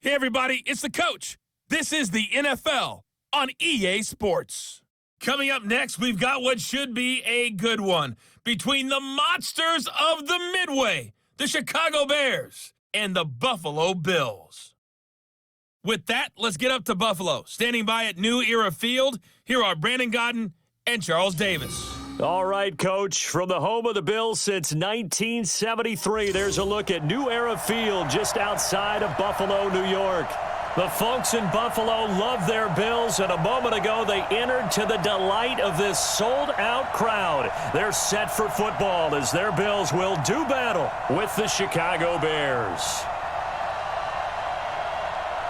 Hey, everybody, it's the coach. This is the NFL on EA Sports. Coming up next, we've got what should be a good one between the monsters of the Midway, the Chicago Bears, and the Buffalo Bills. With that, let's get up to Buffalo. Standing by at New Era Field, here are Brandon Godden and Charles Davis. All right, Coach. From the home of the Bills since 1973, there's a look at New Era Field just outside of Buffalo, New York. The folks in Buffalo love their Bills, and a moment ago they entered to the delight of this sold-out crowd. They're set for football as their Bills will do battle with the Chicago Bears.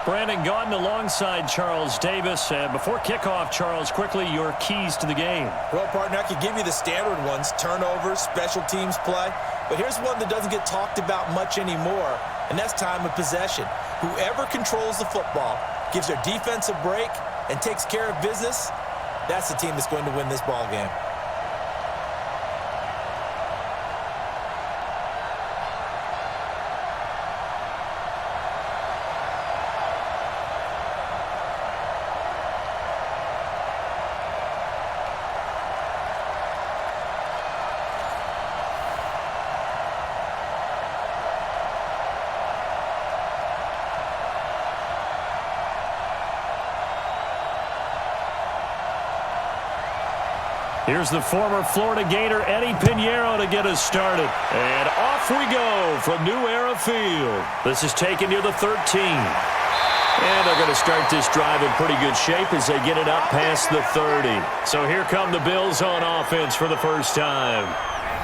Brandon Gaudin alongside Charles Davis. Before kickoff, Charles, quickly your keys to the game. Well, partner, I could give you the standard ones, turnovers, special teams play. But here's one that doesn't get talked about much anymore, and that's time of possession. Whoever controls the football, gives their defense a break, and takes care of business, that's the team that's going to win this ball game. Here's the former Florida Gator, Eddie Pinheiro, to get us started. And off we go from New Era Field. This is taken near the 13. And they're going to start this drive in pretty good shape as they get it up past the 30. So here come the Bills on offense for the first time.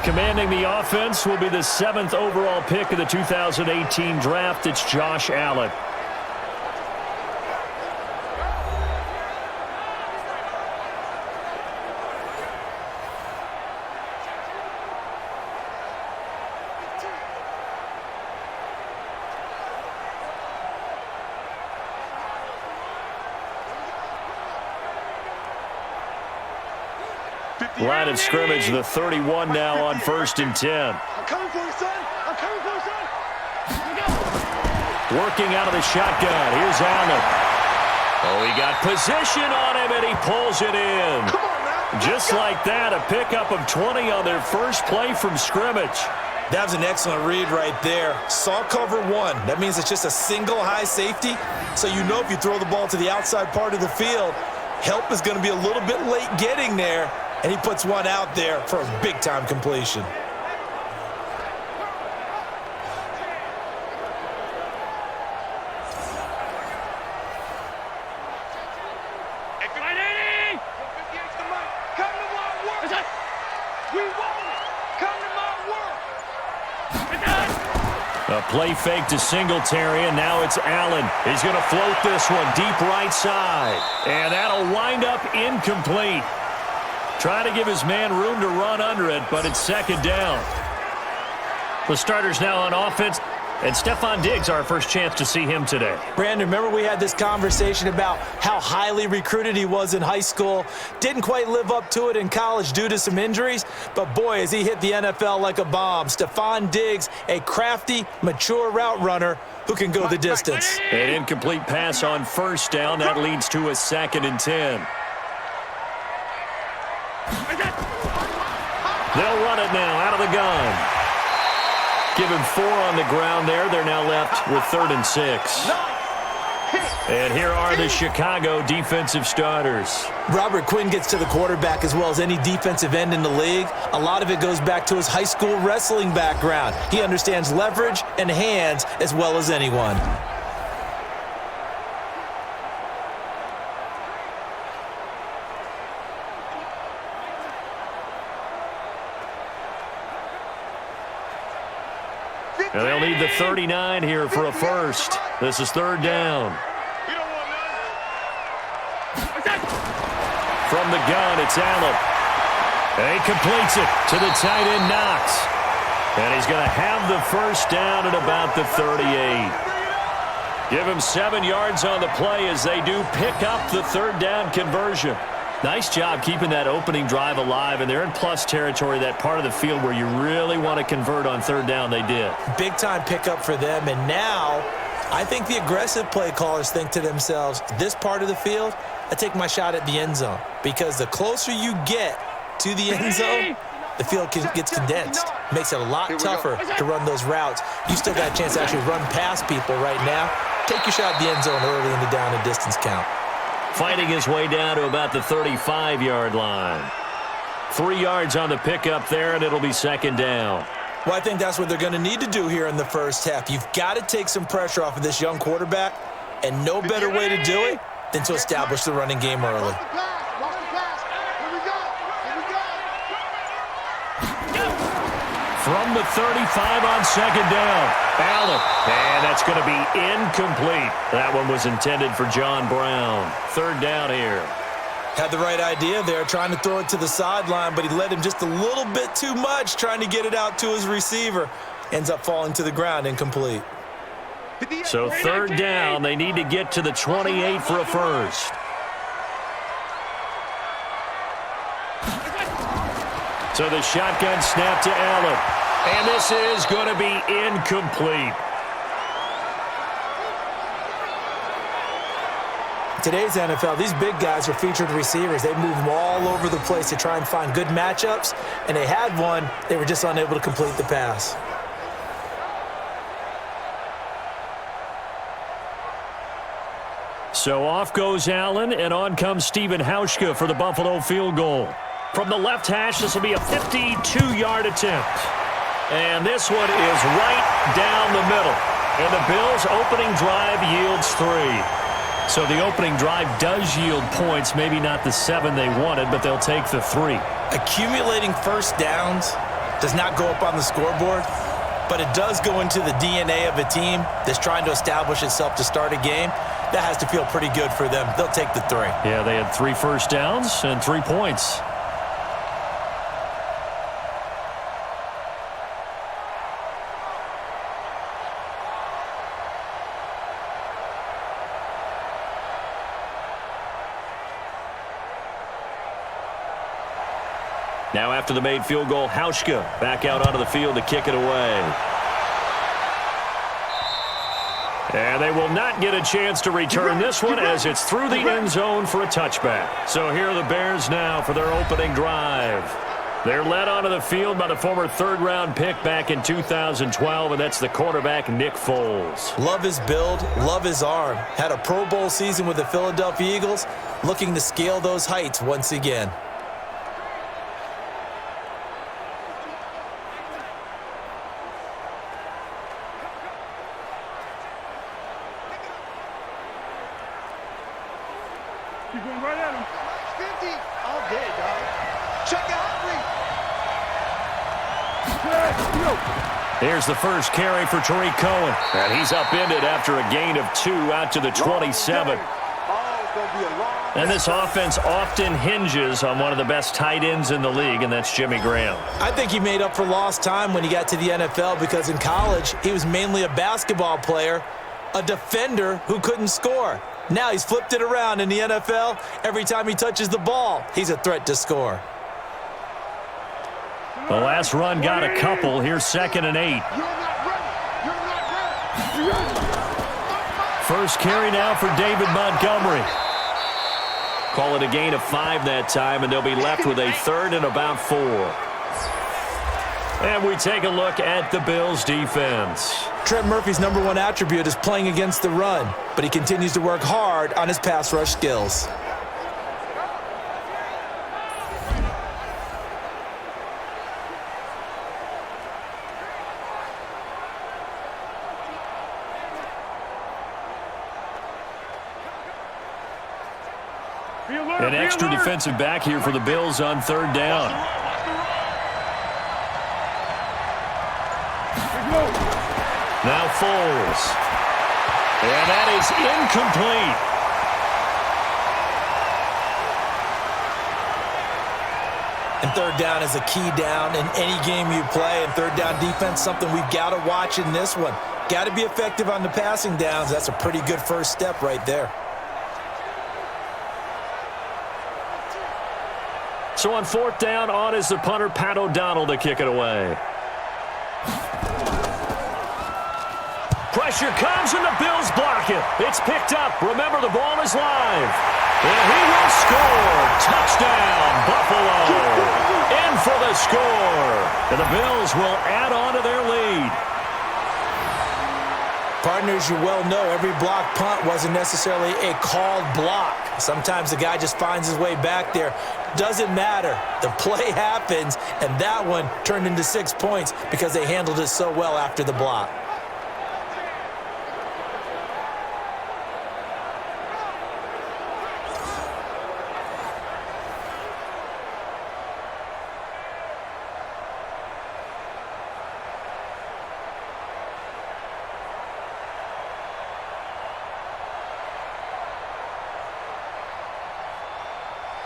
Commanding the offense will be the 7th overall pick of the 2018 draft. It's Josh Allen. Line of scrimmage, the 31 now on 1st and 10. I'm coming for you, son. I'm coming for you, son. Working out of the shotgun. Here's Allen. Oh, he got position on him, and he pulls it in. Come on, man. Just like that, a pickup of 20 on their first play from scrimmage. That was an excellent read right there. Saw cover one. That means it's just a single high safety. So you know if you throw the ball to the outside part of the field, help is going to be a little bit late getting there. And he puts one out there for a big-time completion. A play fake to Singletary, and now it's Allen. He's going to float this one deep right side. And that'll wind up incomplete. Trying to give his man room to run under it, but it's 2nd down. The starters now on offense, and Stefon Diggs, our first chance to see him today. Brandon, remember we had this conversation about how highly recruited he was in high school. Didn't quite live up to it in college due to some injuries, but boy, has he hit the NFL like a bomb. Stefon Diggs, a crafty, mature route runner who can go the distance. An incomplete pass on 1st down. That leads to a 2nd and 10. They'll run it now out of the gun. Give him 4 on the ground there. They're now left with 3rd and 6. And here are the Chicago defensive starters. Robert Quinn gets to the quarterback as well as any defensive end in the league. A lot of it goes back to his high school wrestling background. He understands leverage and hands as well as anyone. And they'll need the 39 here for a first. This is 3rd down. From the gun, it's Allen. And he completes it to the tight end, Knox. And he's going to have the first down at about the 38. Give him 7 yards on the play as they do pick up the 3rd down conversion. Nice job keeping that opening drive alive, and they're in plus territory, that part of the field where you really want to convert on 3rd down. They did. Big-time pickup for them, and now I think the aggressive play callers think to themselves, this part of the field, I take my shot at the end zone. Because the closer you get to the end zone, the field gets condensed. Makes it a lot tougher to run those routes. You still got a chance to actually run past people right now. Take your shot at the end zone early in the down and distance count. Fighting his way down to about the 35-yard line. 3 yards on the pickup there, and it'll be second down. Well, I think that's what they're going to need to do here in the first half. You've got to take some pressure off of this young quarterback, and no better way to do it than to establish the running game early. From the 35 on second down, Allen, and that's going to be incomplete. That one was intended for John Brown. Third down here. Had the right idea there, trying to throw it to the sideline, but he led him just a little bit too much, trying to get it out to his receiver. Ends up falling to the ground, incomplete. So third down, they need to get to the 28 for a first. So the shotgun snap to Allen. And this is going to be incomplete. Today's NFL, these big guys are featured receivers. They move them all over the place to try and find good matchups, and they had one. They were just unable to complete the pass. So off goes Allen, and on comes Stephen Hauschka for the Buffalo field goal. From the left hash, this will be a 52-yard attempt. And this one is right down the middle. And the Bills' opening drive yields 3. So the opening drive does yield points, maybe not the 7 they wanted, but they'll take the 3. Accumulating first downs does not go up on the scoreboard, but it does go into the DNA of a team that's trying to establish itself to start a game. That has to feel pretty good for them. They'll take the 3. Yeah, they had 3 first downs and 3 points. Now after the made field goal, Hauschka back out onto the field to kick it away. And they will not get a chance to return this one as it's through the end zone for a touchback. So here are the Bears now for their opening drive. They're led onto the field by the former third-round pick back in 2012, and that's the quarterback Nick Foles. Love his build, love his arm. Had a Pro Bowl season with the Philadelphia Eagles, looking to scale those heights once again. You're going right at him. 50. All day, dog. Check out three. Here's the first carry for Tariq Cohen. And he's upended after a gain of 2 out to the 27. And this offense often hinges on one of the best tight ends in the league, and that's Jimmy Graham. I think he made up for lost time when he got to the NFL because in college, he was mainly a basketball player, a defender who couldn't score. Now he's flipped it around in the NFL. Every time he touches the ball, he's a threat to score. The last run got a couple. Here's 2nd and 8. First carry now for David Montgomery. Call it a gain of 5 that time, and they'll be left with a 3rd and about 4. And we take a look at the Bills' defense. Trent Murphy's #1 attribute is playing against the run, but he continues to work hard on his pass rush skills. An extra defensive back here for the Bills on 3rd down. Now Foles. And that is incomplete. And 3rd down is a key down in any game you play. And 3rd down defense, something we've got to watch in this one. Got to be effective on the passing downs. That's a pretty good first step right there. So on 4th down, on is the punter, Pat O'Donnell, to kick it away. pressure comes, and the Bills block it. It's picked up. Remember, the ball is live. And he will score. Touchdown, Buffalo. In for the score. And the Bills will add on to their lead. Partners, you well know every block punt wasn't necessarily a called block. Sometimes the guy just finds his way back there. Doesn't matter. The play happens, and that one turned into 6 points because they handled it so well after the block.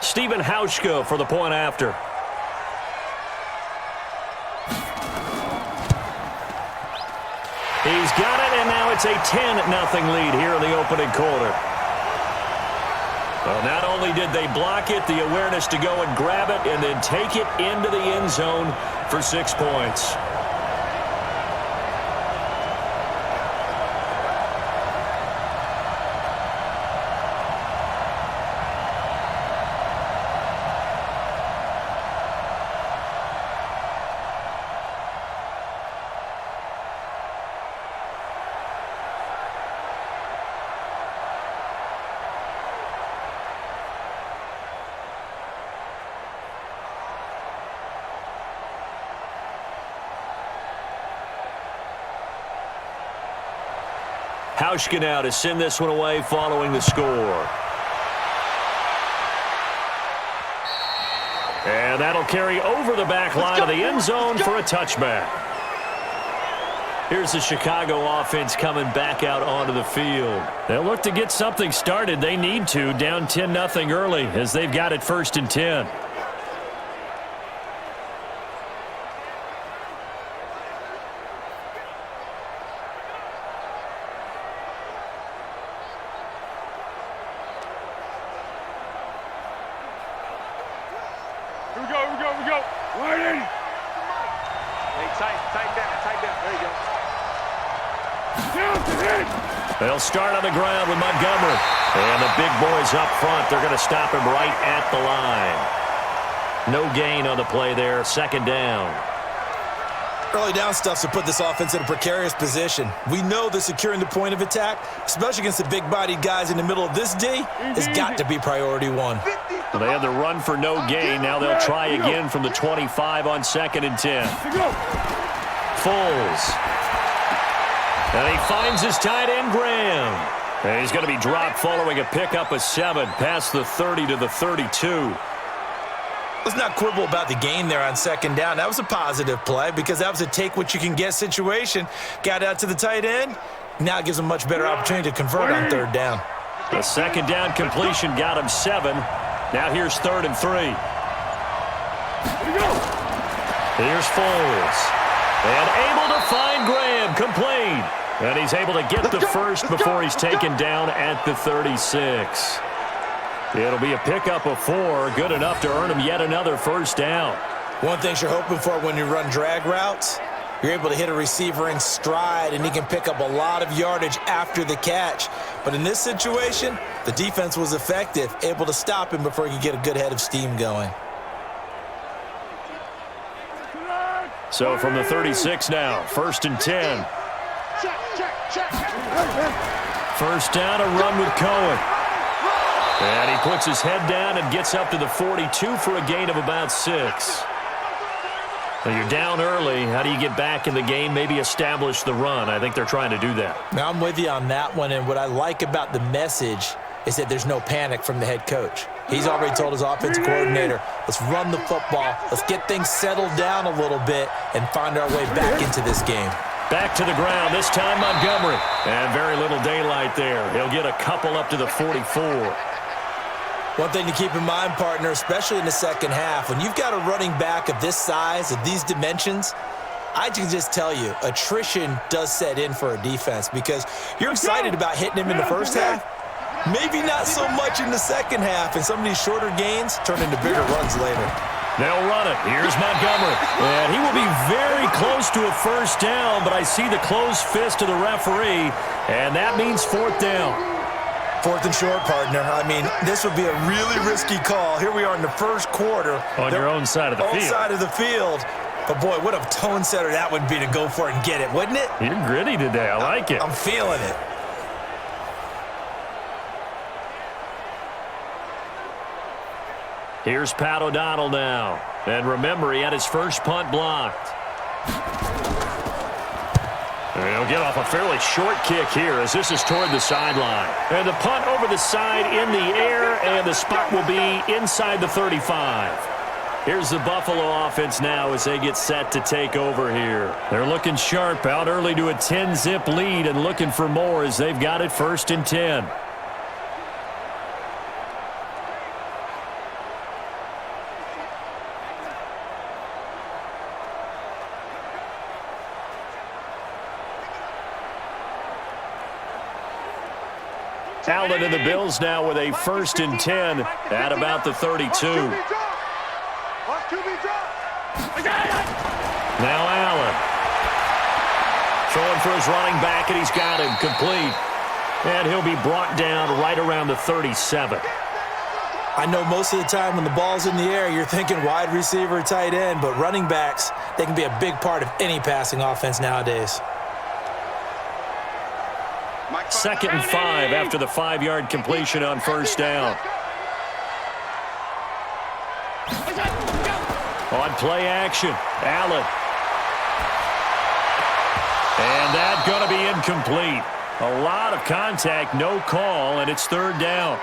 Stephen Hauschka for the point after. He's got it, and now it's a 10-0 lead here in the opening quarter. Well, not only did they block it, the awareness to go and grab it and then take it into the end zone for 6 points. Hauschka now to send this one away following the score. And that'll carry over the back line of the end zone for a touchback. Here's the Chicago offense coming back out onto the field. They'll look to get something started. They need to, down 10-0 early as they've got it 1st and 10. They'll start on the ground with Montgomery. And the big boys up front, they're going to stop him right at the line. No gain on the play there, 2nd down. Early down stuff to put this offense in a precarious position. We know that securing the point of attack, especially against the big-bodied guys in the middle of this D, has got to be priority one. Well, they had the run for no gain. Now they'll try again from the 25 on 2nd and 10. Foles. And he finds his tight end, Graham. And he's going to be dropped following a pickup of 7 past the 30 to the 32. Let's not quibble about the gain there on 2nd down. That was a positive play because that was a take-what-you-can-get situation. Got out to the tight end. Now it gives him a much better opportunity to convert on 3rd down. The 2nd down completion got him 7. Now here's 3rd and 3. Here's Foles. And able to find Graham, complete. And he's able to get the first before he's taken down at the 36. It'll be a pickup of 4, good enough to earn him yet another 1st down. One thing you're hoping for when you run drag routes, you're able to hit a receiver in stride, and he can pick up a lot of yardage after the catch. But in this situation, the defense was effective, able to stop him before he could get a good head of steam going. So from the 36 now, 1st and 10. 1st down, a run with Cohen. And he puts his head down and gets up to the 42 for a gain of about 6. Now you're down early. How do you get back in the game, maybe establish the run? I think they're trying to do that. Now I'm with you on that one, and what I like about the message is that there's no panic from the head coach. He's already told his offensive coordinator, let's run the football, let's get things settled down a little bit and find our way back into this game. Back to the ground, this time Montgomery. And very little daylight there. He'll get a couple up to the 44. One thing to keep in mind, partner, especially in the 2nd half, when you've got a running back of this size, of these dimensions, I can just tell you, attrition does set in for a defense because you're excited about hitting him in the 1st half. Maybe not so much in the 2nd half, and some of these shorter gains turn into bigger runs later. They'll run it. Here's Montgomery. And he will be very close to a first down, but I see the closed fist of the referee, and that means fourth down. Fourth and short, partner. I mean, this would be a really risky call. Here we are in the first quarter. On your own side of the field. Own side of the field. But, boy, what a tone setter that would be to go for it and get it, wouldn't it? You're gritty today. I like it. I'm feeling it. Here's Pat O'Donnell now. And remember, he had his first punt blocked. And he'll get off a fairly short kick here as this is toward the sideline. And the punt over the side in the air, and the spot will be inside the 35. Here's the Buffalo offense now as they get set to take over here. They're looking sharp, out early to a 10-zip lead and looking for more as they've got it 1st and 10. Allen and the Bills now with a 1st and 10 at about the 32. Now Allen. Throwing for his running back, and he's got him complete. And he'll be brought down right around the 37. I know most of the time when the ball's in the air, you're thinking wide receiver, tight end, but running backs, they can be a big part of any passing offense nowadays. 2nd and 5 after the 5-yard completion on 1st down. On play action, Allen. And that's going to be incomplete. A lot of contact, no call, and it's 3rd down.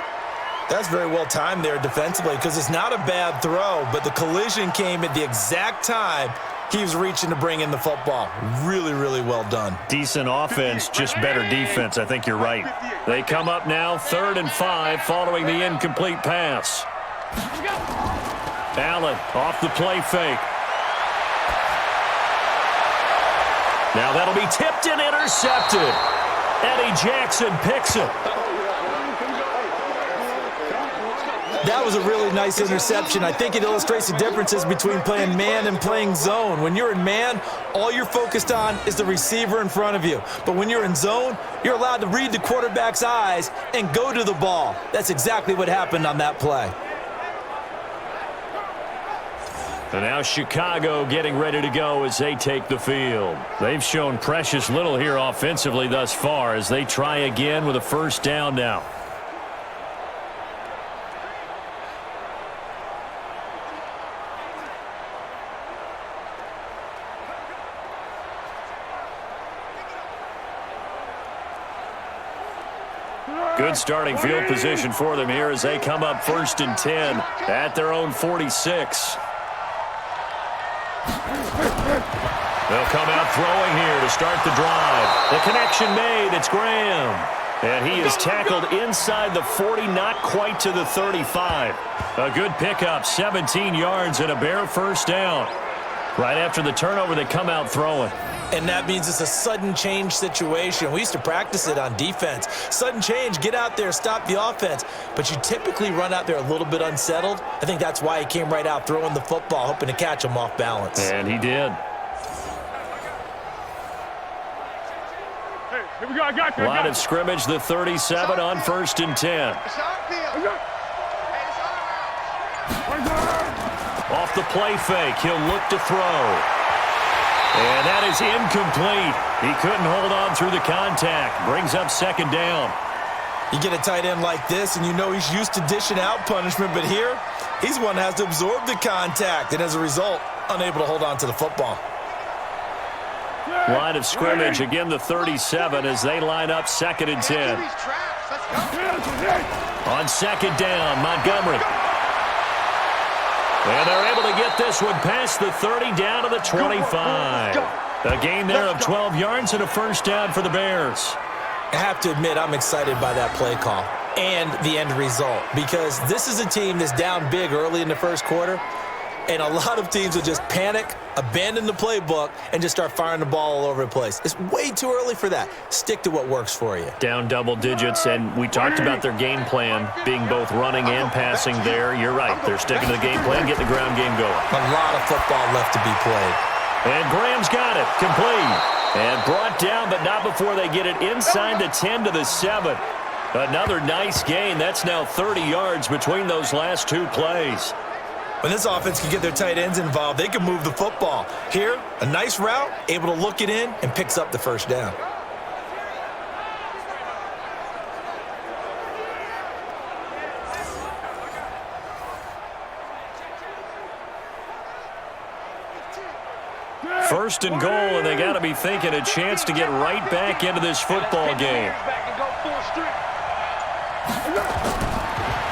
That's very well timed there defensively because it's not a bad throw, but the collision came at the exact time he was reaching to bring in the football. Really, really well done. Decent offense, just better defense. I think you're right. They come up now 3rd and 5 following the incomplete pass. Allen off the play fake. Now that'll be tipped and intercepted. Eddie Jackson picks it. That was a really nice interception. I think it illustrates the differences between playing man and playing zone. When you're in man, all you're focused on is the receiver in front of you. But when you're in zone, you're allowed to read the quarterback's eyes and go to the ball. That's exactly what happened on that play. And now Chicago getting ready to go as they take the field. They've shown precious little here offensively thus far as they try again with a 1st down now. Good starting field position for them here as they come up 1st and 10 at their own 46. They'll come out throwing here to start the drive. The connection made. It's Graham. And he is tackled inside the 40, not quite to the 35. A good pickup, 17 yards and a bare 1st down. Right after the turnover, they come out throwing. And that means it's a sudden change situation. We used to practice it on defense. Sudden change, get out there, stop the offense. But you typically run out there a little bit unsettled. I think that's why he came right out throwing the football, hoping to catch him off balance. And he did. Hey, here we go, I got you. Line of scrimmage, the 37 on 1st and 10. Off the play fake, he'll look to throw. And that is incomplete. He couldn't hold on through the contact. Brings up 2nd down. You get a tight end like this, and you know he's used to dishing out punishment, but here, he's one that has to absorb the contact, and as a result, unable to hold on to the football. Line of scrimmage, again the 37 as they line up 2nd and 10. On 2nd down, Montgomery. And they're able to get this one past the 30 down to the 25. A gain there of 12 yards and a 1st down for the Bears. I have to admit, I'm excited by that play call and the end result because this is a team that's down big early in the 1st quarter, And a lot of teams will just panic, abandon the playbook, and just start firing the ball all over the place. It's way too early for that. Stick to what works for you. Down double digits, and we talked about their game plan being both running and passing there. You're right. They're sticking to the game plan, getting the ground game going. A lot of football left to be played. And Graham's got it. Complete. And brought down, but not before they get it inside the 10 to the 7. Another nice gain. That's now 30 yards between those last two plays. When this offense can get their tight ends involved, they can move the football. Here, a nice route, able to look it in, and picks up the first down. First and goal, and they got to be thinking a chance to get right back into this football game.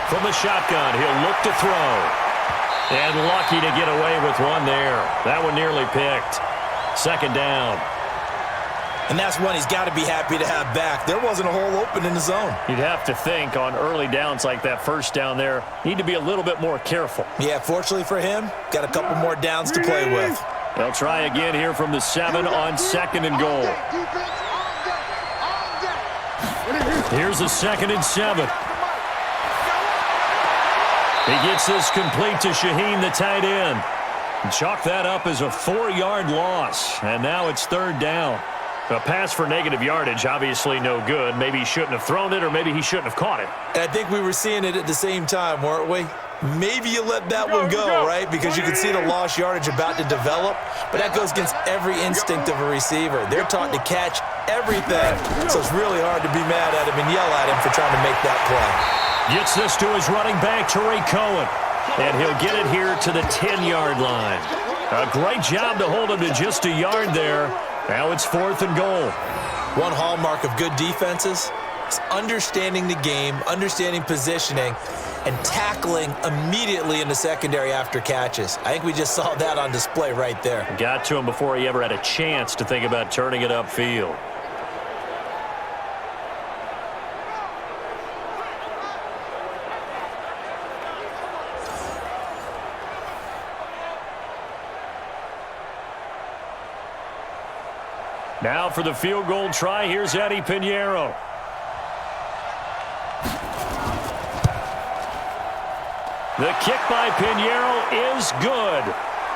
From the shotgun, he'll look to throw. And lucky to get away with one there. That one nearly picked. Second down. And that's one he's got to be happy to have back. There wasn't a hole open in the zone. You'd have to think on early downs like that first down there, need to be a little bit more careful. Yeah, fortunately for him, got a couple more downs to play with. They'll try again here from the 7 on second and goal. Here's a 2nd and 7. He gets this complete to Shaheen, the tight end. Chalk that up as a 4-yard loss, and now it's third down. A pass for negative yardage, obviously no good. Maybe he shouldn't have thrown it, or maybe he shouldn't have caught it. And I think we were seeing it at the same time, weren't we? Maybe you let that one go, right? Because you can see the lost yardage about to develop, but that goes against every instinct of a receiver. They're taught to catch everything, so it's really hard to be mad at him and yell at him for trying to make that play. Gets this to his running back, Tariq Cohen. And he'll get it here to the 10-yard line. A great job to hold him to just a yard there. Now it's 4th and goal. One hallmark of good defenses is understanding the game, understanding positioning, and tackling immediately in the secondary after catches. I think we just saw that on display right there. Got to him before he ever had a chance to think about turning it upfield. Now for the field goal try, here's Eddie Pinheiro. The kick by Pinheiro is good.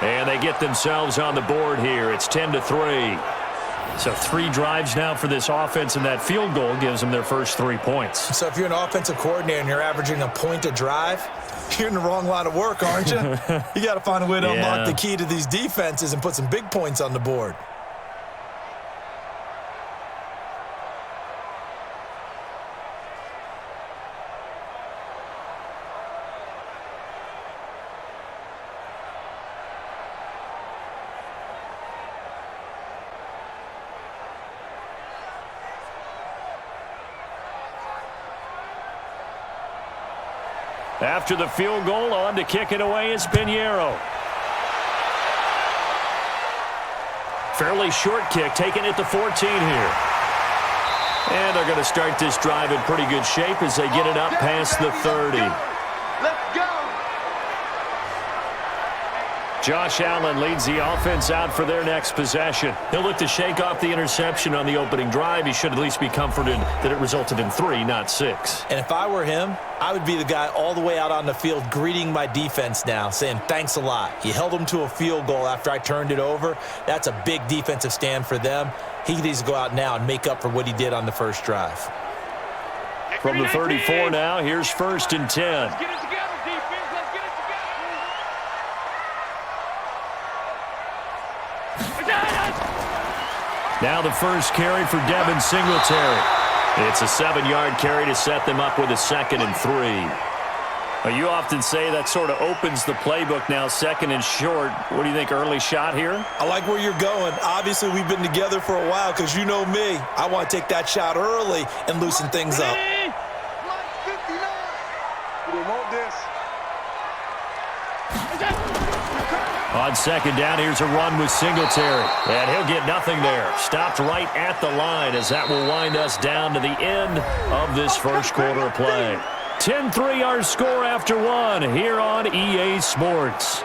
And they get themselves on the board here. It's 10-3. So 3 drives now for this offense, and that field goal gives them their first 3 points. So if you're an offensive coordinator and you're averaging a point a drive, you're in the wrong line of work, aren't you? You got to find a way to unlock the key to these defenses and put some big points on the board. After the field goal, on to kick it away is Pinheiro. Fairly short kick, taking it to 14 here. And they're going to start this drive in pretty good shape as they get it up past the 30. Let's go. Josh Allen leads the offense out for their next possession. He'll look to shake off the interception on the opening drive. He should at least be comforted that it resulted in 3, not 6. And if I were him, I would be the guy all the way out on the field greeting my defense now, saying thanks a lot. You held them to a field goal after I turned it over. That's a big defensive stand for them. He needs to go out now and make up for what he did on the first drive. From the 34 now, here's 1st and 10. Let's get it together, defense. Let's get it together. Now the first carry for Devin Singletary. It's a 7-yard carry to set them up with a 2nd and 3. Well, you often say that sort of opens the playbook now, 2nd and short. What do you think, early shot here? I like where you're going. Obviously, we've been together for a while because you know me. I want to take that shot early and loosen things up. On 2nd down, here's a run with Singletary. And he'll get nothing there. Stopped right at the line as that will wind us down to the end of this first quarter of play. 10-3 our score after 1 here on EA Sports.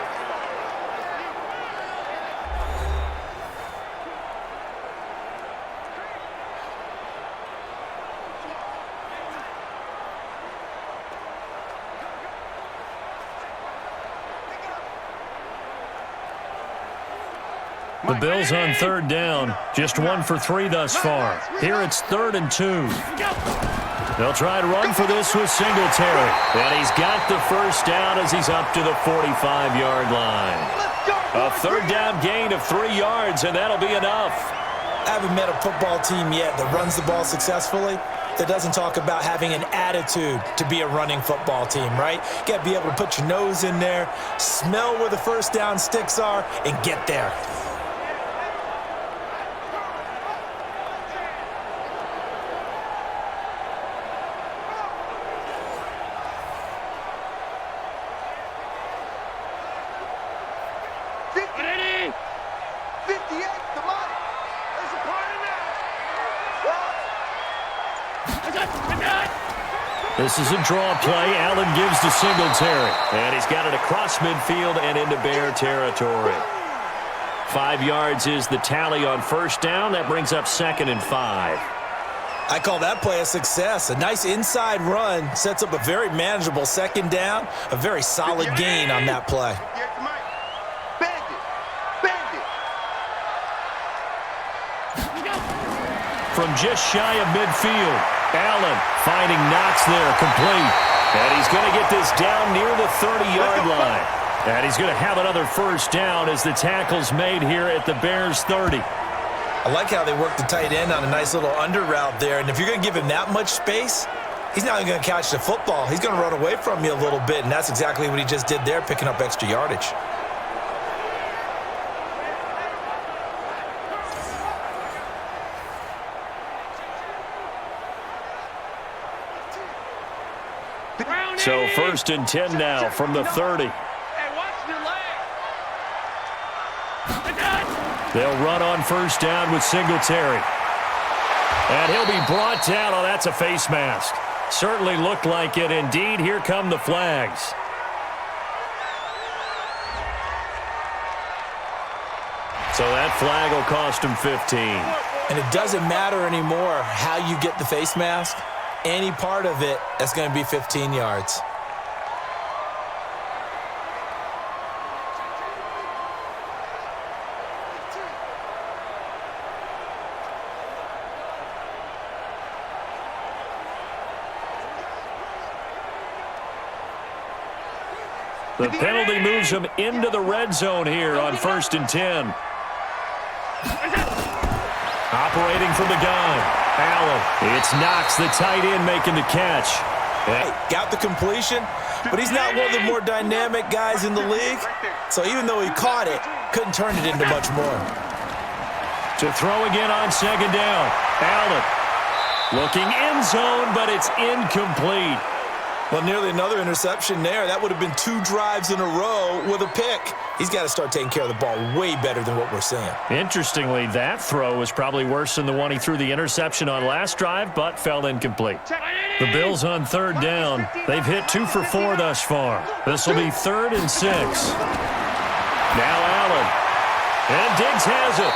The Bills on third down, just 1 for 3 thus far. Here it's 3rd and 2. They'll try to run for this with Singletary. And he's got the first down as he's up to the 45-yard line. A third down gain of 3 yards, and that'll be enough. I haven't met a football team yet that runs the ball successfully that doesn't talk about having an attitude to be a running football team, right? You got to be able to put your nose in there, smell where the first down sticks are, and get there. This is a draw play. Allen gives to Singletary. And he's got it across midfield and into Bear territory. 5 yards is the tally on first down. That brings up 2nd and 5. I call that play a success. A nice inside run sets up a very manageable 2nd down. A very solid gain on that play. From just shy of midfield, Allen finding Knox there, complete. And he's going to get this down near the 30-yard line. And he's going to have another first down as the tackle's made here at the Bears' 30. I like how they work the tight end on a nice little under route there. And if you're going to give him that much space, he's not even going to catch the football. He's going to run away from you a little bit, and that's exactly what he just did there, picking up extra yardage. So 1st and 10 now from the 30. They'll run on first down with Singletary. And he'll be brought down. Oh, that's a face mask. Certainly looked like it. Indeed, here come the flags. So that flag will cost him 15. And it doesn't matter anymore how you get the face mask. Any part of it, that's going to be 15 yards. The penalty moves him into the red zone here on 1st and 10. Operating from the gun, Allen. It's Knox, the tight end, making the catch. Hey, got the completion, but he's not one of the more dynamic guys in the league. So even though he caught it, couldn't turn it into much more. To throw again on 2nd down, Allen. Looking end zone, but it's incomplete. Well, nearly another interception there. That would have been 2 drives in a row with a pick. He's got to start taking care of the ball way better than what we're seeing. Interestingly, that throw was probably worse than the one he threw the interception on last drive, but fell incomplete. The Bills on 3rd down. They've hit 2 for 4 thus far. This will be 3rd and 6. Now Allen. And Diggs has it.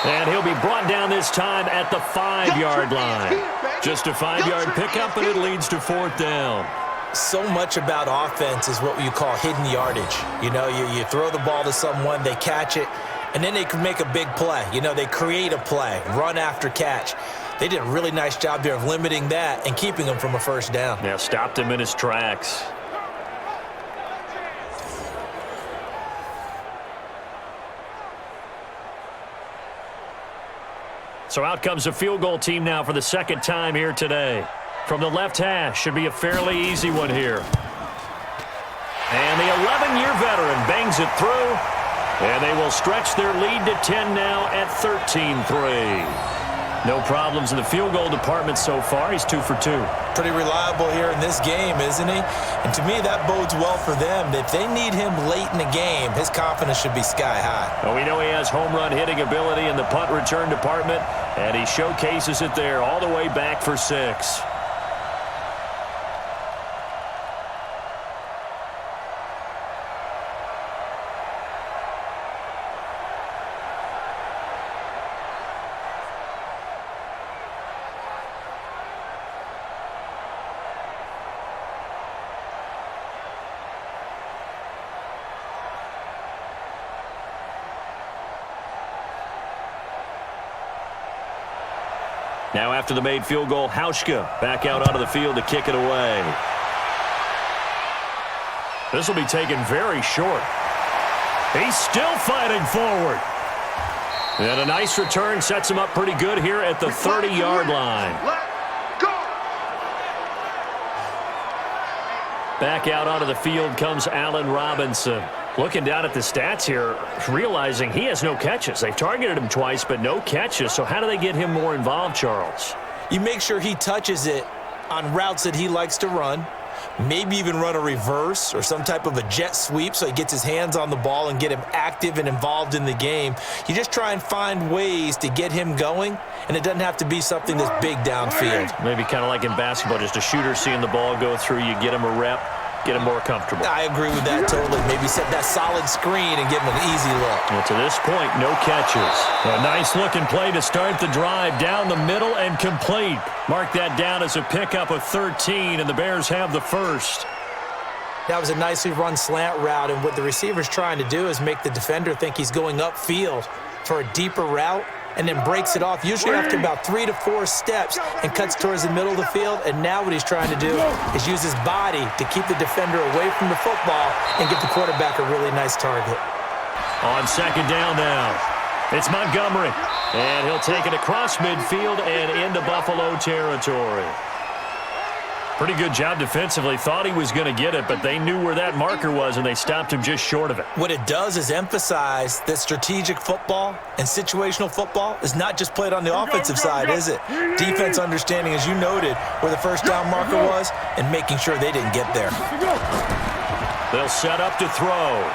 And he'll be brought down this time at the 5-yard line. Just a 5-yard pickup, and it leads to 4th down. So much about offense is what you call hidden yardage. You know, you throw the ball to someone, they catch it, and then they can make a big play. You know, they create a play, run after catch. They did a really nice job there of limiting that and keeping him from a first down. Yeah, stopped him in his tracks. So out comes a field goal team now for the 2nd time here today. From the left hash, should be a fairly easy one here. And the 11-year veteran bangs it through. And they will stretch their lead to 10 now at 13-3. No problems in the field goal department so far. He's 2 for 2. Pretty reliable here in this game, isn't he? And to me, that bodes well for them. If they need him late in the game, his confidence should be sky high. Well, we know he has home run hitting ability in the punt return department, and he showcases it there all the way back for 6. Now after the made field goal, Hauschka back out onto the field to kick it away. This will be taken very short. He's still fighting forward. And a nice return sets him up pretty good here at the 30-yard line. Back out onto the field comes Allen Robinson. Looking down at the stats here, realizing he has no catches. They've targeted him twice, but no catches. So how do they get him more involved, Charles? You make sure he touches it on routes that he likes to run. Maybe even run a reverse or some type of a jet sweep so he gets his hands on the ball and get him active and involved in the game. You just try and find ways to get him going, and it doesn't have to be something that's big downfield. Maybe kind of like in basketball, just a shooter seeing the ball go through, you get him a rep, get him more comfortable. I agree with that totally. Maybe set that solid screen and give him an easy look. Well, to this point, no catches. A nice-looking play to start the drive down the middle and complete. Mark that down as a pickup of 13, and the Bears have the first. That was a nicely run slant route, and what the receiver's trying to do is make the defender think he's going upfield for a deeper route, and then breaks it off, usually after about 3 to 4 steps, and cuts towards the middle of the field. And now what he's trying to do is use his body to keep the defender away from the football and give the quarterback a really nice target. On second down now, it's Montgomery. And he'll take it across midfield and into Buffalo territory. Pretty good job defensively. Thought he was going to get it, but they knew where that marker was, and they stopped him just short of it. What it does is emphasize that strategic football and situational football is not just played on the offensive side, is it? Defense understanding, as you noted, where the first down marker was and making sure they didn't get there. They'll set up to throw.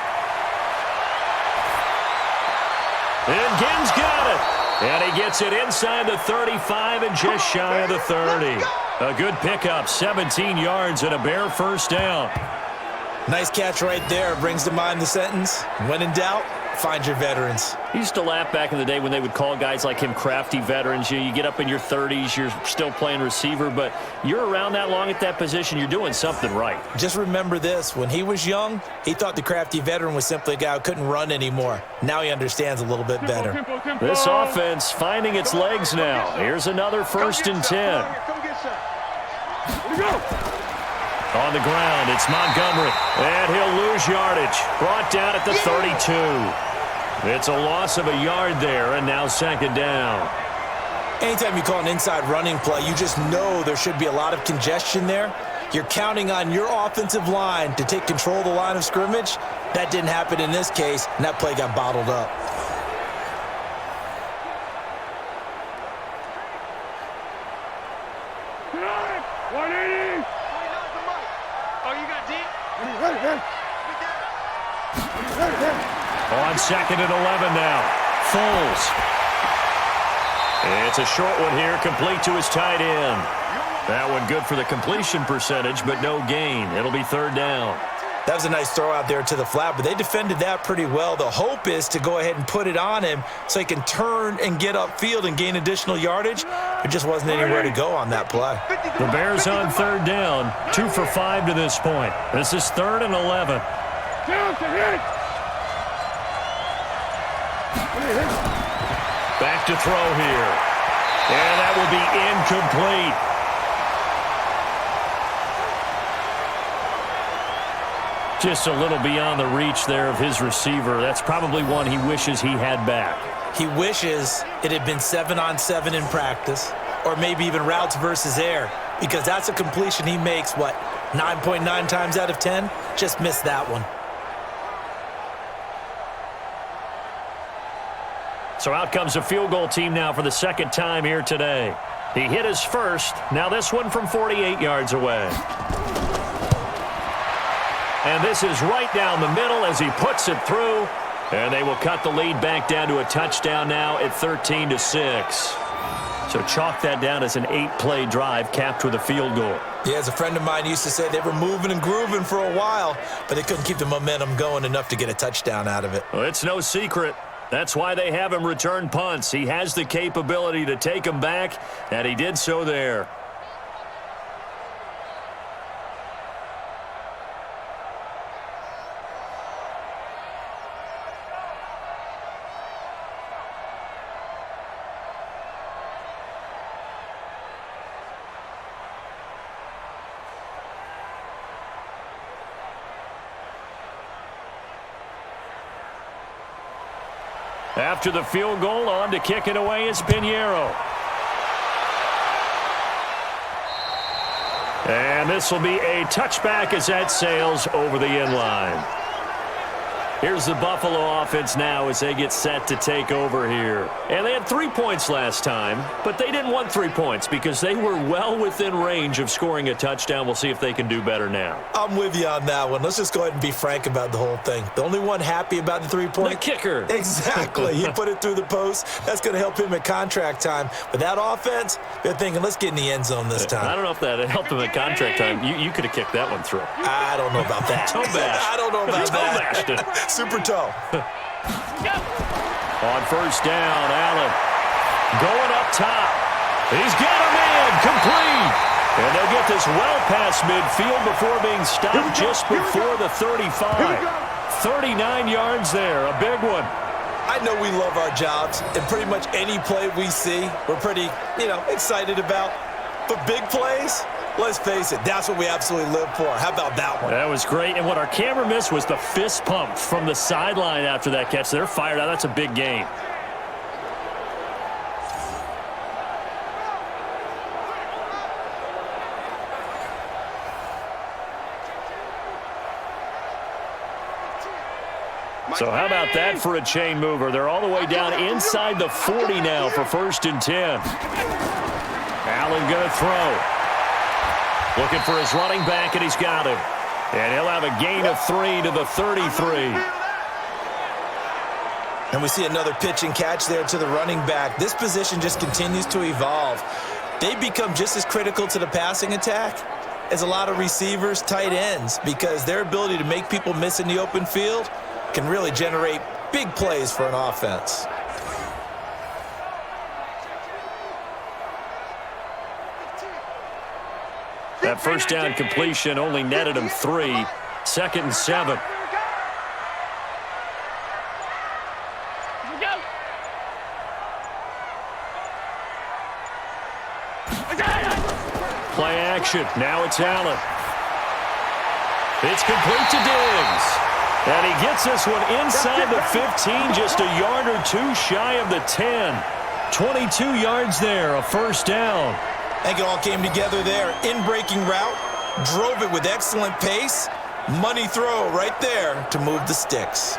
And Ginn's got it. And he gets it inside the 35 and just shy of the 30. A good pickup, 17 yards and a Bear first down. Nice catch right there. Brings to mind the sentence, when in doubt, find your veterans. He used to laugh back in the day when they would call guys like him crafty veterans. You get up in your 30s, you're still playing receiver, but you're around that long at that position, you're doing something right. Just remember this. When he was young, he thought the crafty veteran was simply a guy who couldn't run anymore. Now he understands a little bit better. This offense finding its legs now. Here's another 1st and 10. On the ground, it's Montgomery, and he'll lose yardage. Brought down at the 32. It's a loss of a yard there, and now second down. Anytime you call an inside running play, you just know there should be a lot of congestion there. You're counting on your offensive line to take control of the line of scrimmage. That didn't happen in this case, and that play got bottled up. On second and 11 now, Foles. It's a short one here, complete to his tight end. That one good for the completion percentage, but no gain. It'll be third down. That was a nice throw out there to the flat, but they defended that pretty well. The hope is to go ahead and put it on him so he can turn and get upfield and gain additional yardage. There just wasn't anywhere to go on that play. The Bears on third down, 2 for 5 to this point. This is 3rd and 11. Back to throw here. And that will be incomplete. Just a little beyond the reach there of his receiver. That's probably one he wishes he had back. He wishes it had been 7-on-7 in practice, or maybe even routes versus air, because that's a completion he makes, 9.9 times out of 10? Just missed that one. So out comes a field goal team now for the second time here today. He hit his first. Now this one from 48 yards away. And this is right down the middle as he puts it through. And they will cut the lead back down to a touchdown now at 13-6. So chalk that down as an 8-play drive capped with a field goal. Yeah, as a friend of mine used to say, they were moving and grooving for a while, but they couldn't keep the momentum going enough to get a touchdown out of it. Well, it's no secret. That's why they have him return punts. He has the capability to take them back, and he did so there. After the field goal, on to kick it away is Pinheiro. And this will be a touchback as that sails over the end line. Here's the Buffalo offense now as they get set to take over here. And they had 3 points last time, but they didn't want 3 points because they were well within range of scoring a touchdown. We'll see if they can do better now. I'm with you on that one. Let's just go ahead and be frank about the whole thing. The only one happy about the 3-point? The kicker. Exactly. He put it through the post. That's going to help him at contract time. But that offense, they're thinking, let's get in the end zone this time. I don't know if that helped him at contract time. You could have kicked that one through. I don't know about that. Toe bash. I don't know about that. Bashed it. Super toe. On first down, Allen going up top. He's got a man complete. And they'll get this well past midfield before being stopped just before the 35. 39 yards there, a big one. I know we love our jobs, and pretty much any play we see, we're pretty, excited about. But big plays, let's face it, that's what we absolutely live for. How about that one? That was great. And what our camera missed was the fist pump from the sideline after that catch. They're fired out. That's a big game. So how about that for a chain mover? They're all the way down inside the 40 now for 1st and 10. Allen going to throw. Looking for his running back, and he's got him. And he'll have a gain of 3 to the 33. And we see another pitch and catch there to the running back. This position just continues to evolve. They become just as critical to the passing attack as a lot of receivers, tight ends, because their ability to make people miss in the open field can really generate big plays for an offense. That first down completion only netted him 3. 2nd and 7. Play action. Now it's Allen. It's complete to Diggs. And he gets this one inside the 15, just a yard or 2 shy of the 10. 22 yards there, a first down. I think it all came together there. In-breaking route, drove it with excellent pace. Money throw right there to move the sticks.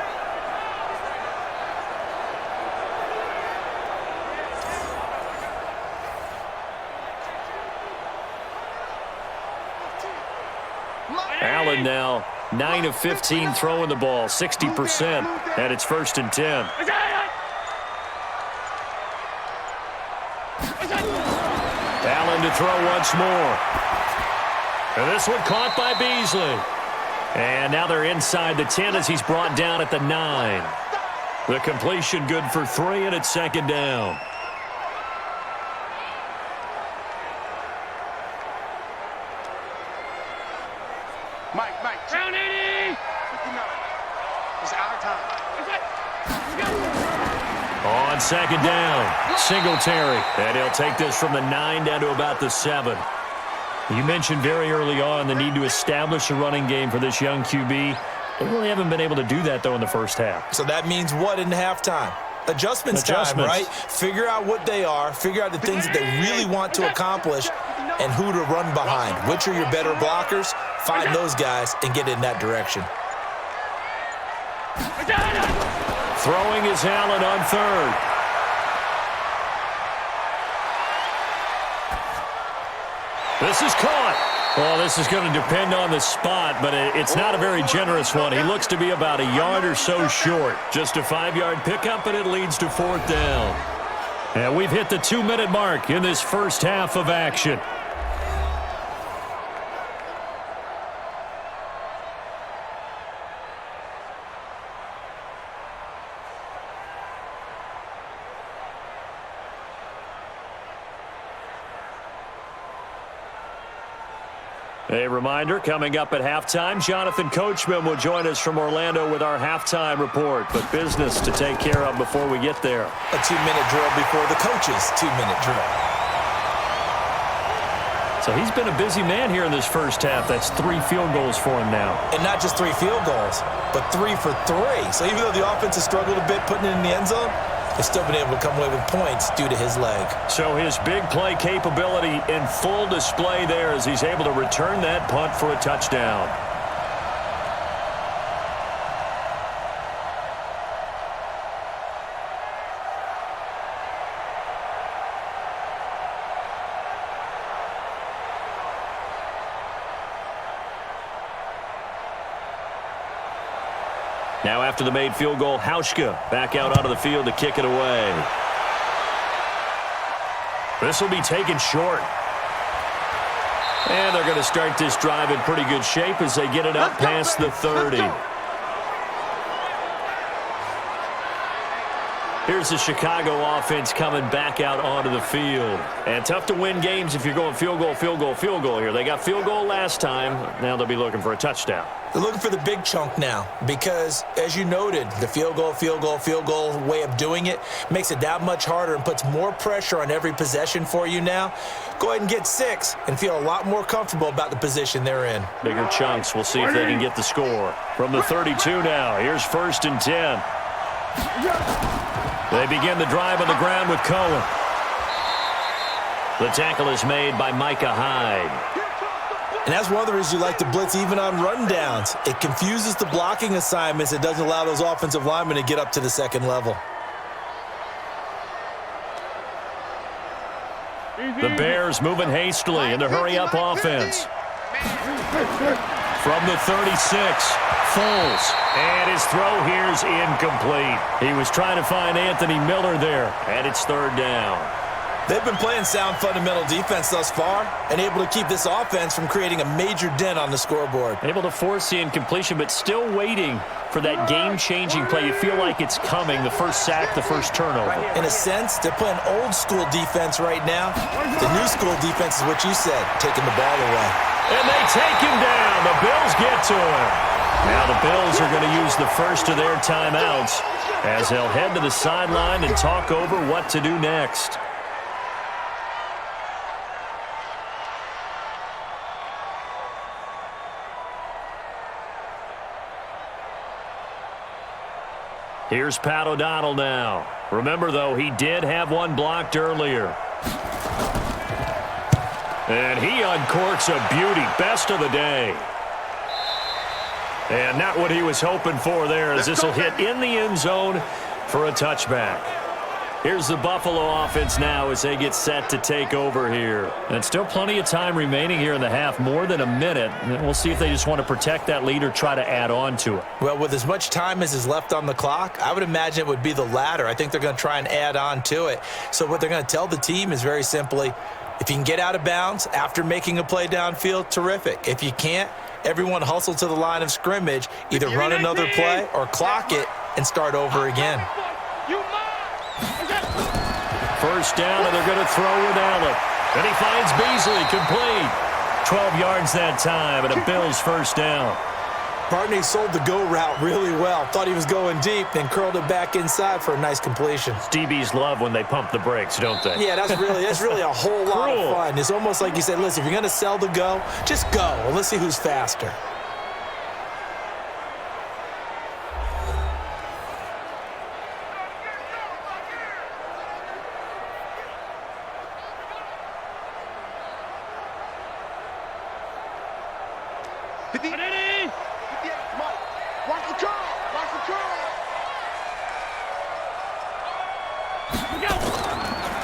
Allen now 9 of 15 throwing the ball, 60%, and it's 1st and 10. Allen to throw once more. And this one caught by Beasley. And now they're inside the 10 as he's brought down at the 9. The completion good for 3, and it's 2nd down. Mike. Round 80. 59. It's our time. On 2nd down, Singletary. And he'll take this from the 9 down to about the 7. You mentioned very early on the need to establish a running game for this young QB. They really haven't been able to do that, though, in the first half. So that means what in halftime? Adjustments time, right? Figure out what they are, figure out the things that they really want to accomplish, and who to run behind. Which are your better blockers? Find those guys and get in that direction. Throwing is Allen on 3rd. This is caught. Well, this is going to depend on the spot, but it's not a very generous one. He looks to be about a yard or so short. Just a 5-yard pickup, and it leads to 4th down. And we've hit the 2-minute mark in this first half of action. A reminder, coming up at halftime, Jonathan Coachman will join us from Orlando with our halftime report. But business to take care of before we get there. A 2-minute drill before the coach's 2-minute drill. So he's been a busy man here in this first half. That's 3 field goals for him now. And not just 3 field goals, but 3 for 3. So even though the offense has struggled a bit putting it in the end zone, they've still been able to come away with points due to his leg. So his big play capability in full display there as he's able to return that punt for a touchdown. Now after the made field goal, Hauschka back out onto the field to kick it away. This will be taken short. And they're going to start this drive in pretty good shape as they get it up past the 30. Here's the Chicago offense coming back out onto the field. And tough to win games if you're going field goal, field goal, field goal here. They got field goal last time. Now they'll be looking for a touchdown. They're looking for the big chunk now because, as you noted, the field goal way of doing it makes it that much harder and puts more pressure on every possession for you now. Go ahead and get 6 and feel a lot more comfortable about the position they're in. Bigger chunks. We'll see if they can get the score. From the 32 now, here's 1st and 10. They begin the drive on the ground with Cohen. The tackle is made by Micah Hyde. And that's one of the reasons you like to blitz even on rundowns. It confuses the blocking assignments. It doesn't allow those offensive linemen to get up to the second level. The Bears moving hastily in the hurry-up offense. From the 36, Foles. And his throw here's incomplete. He was trying to find Anthony Miller there, and it's 3rd down. They've been playing sound fundamental defense thus far and able to keep this offense from creating a major dent on the scoreboard. Able to force the incompletion, but still waiting for that game-changing play. You feel like it's coming, the first sack, the first turnover. In a sense, they're playing old-school defense right now. The new-school defense is what you said, taking the ball away. And they take him down. The Bills get to him. Now the Bills are going to use the first of their timeouts as they'll head to the sideline and talk over what to do next. Here's Pat O'Donnell now. Remember, though, he did have one blocked earlier. And he uncorks a beauty. Best of the day. And not what he was hoping for there as this will hit in the end zone for a touchback. Here's the Buffalo offense now as they get set to take over here. And still plenty of time remaining here in the half, more than a minute. And we'll see if they just want to protect that lead or try to add on to it. Well, with as much time as is left on the clock, I would imagine it would be the latter. I think they're going to try and add on to it. So what they're going to tell the team is very simply, if you can get out of bounds after making a play downfield, terrific. If you can't, everyone hustle to the line of scrimmage, either run another play or clock it and start over again. First down, and they're going to throw with Allen. And he finds Beasley, complete. 12 yards that time, and a Bills first down. Barney sold the go route really well. Thought he was going deep, then curled it back inside for a nice completion. DBs love when they pump the brakes, don't they? Yeah, that's really a whole lot of fun. It's almost like you said, listen, if you're going to sell the go, just go, and let's see who's faster.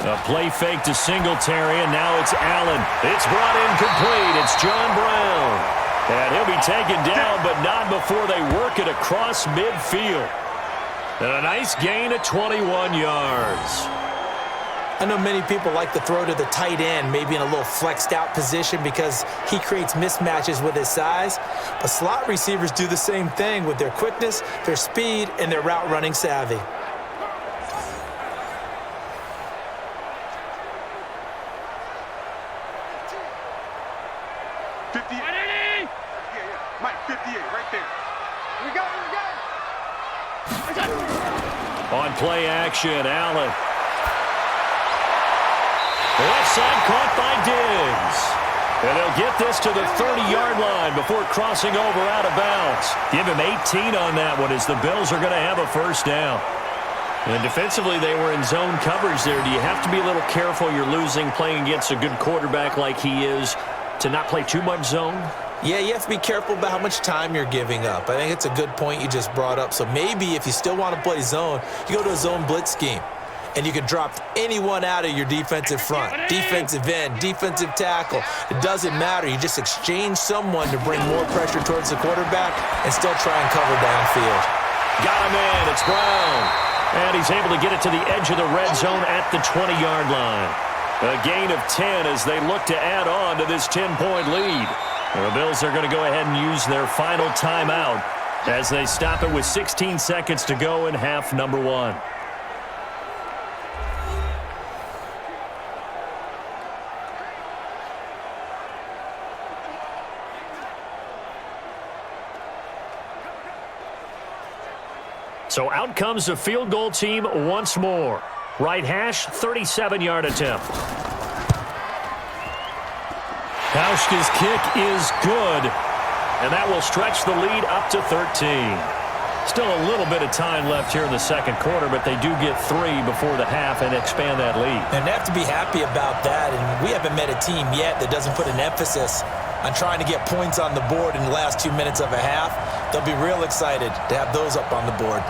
A play fake to Singletary, and now it's Allen. It's brought in complete. It's John Brown. And he'll be taken down, but not before they work it across midfield. And a nice gain of 21 yards. I know many people like to throw to the tight end, maybe in a little flexed out position because he creates mismatches with his size. But slot receivers do the same thing with their quickness, their speed, and their route running savvy. On play action, Allen. Left side caught by Diggs. And they'll get this to the 30-yard line before crossing over out of bounds. Give him 18 on that one as the Bills are going to have a first down. And defensively, they were in zone coverage there. Do you have to be a little careful? You're losing playing against a good quarterback like he is to not play too much zone? Yeah, you have to be careful about how much time you're giving up. I think it's a good point you just brought up. So maybe if you still want to play zone, you go to a zone blitz scheme. And you can drop anyone out of your defensive front, defensive end, defensive tackle. It doesn't matter. You just exchange someone to bring more pressure towards the quarterback and still try and cover downfield. Got him in. It's Brown. And he's able to get it to the edge of the red zone at the 20-yard line. A gain of 10 as they look to add on to this 10-point lead. The Bills are going to go ahead and use their final timeout as they stop it with 16 seconds to go in half number 1. So out comes the field goal team once more. Right hash, 37-yard attempt. Hauschka's kick is good, and that will stretch the lead up to 13. Still a little bit of time left here in the second quarter, but they do get 3 before the half and expand that lead. And they have to be happy about that, and we haven't met a team yet that doesn't put an emphasis on trying to get points on the board in the last 2 minutes of a half. They'll be real excited to have those up on the board.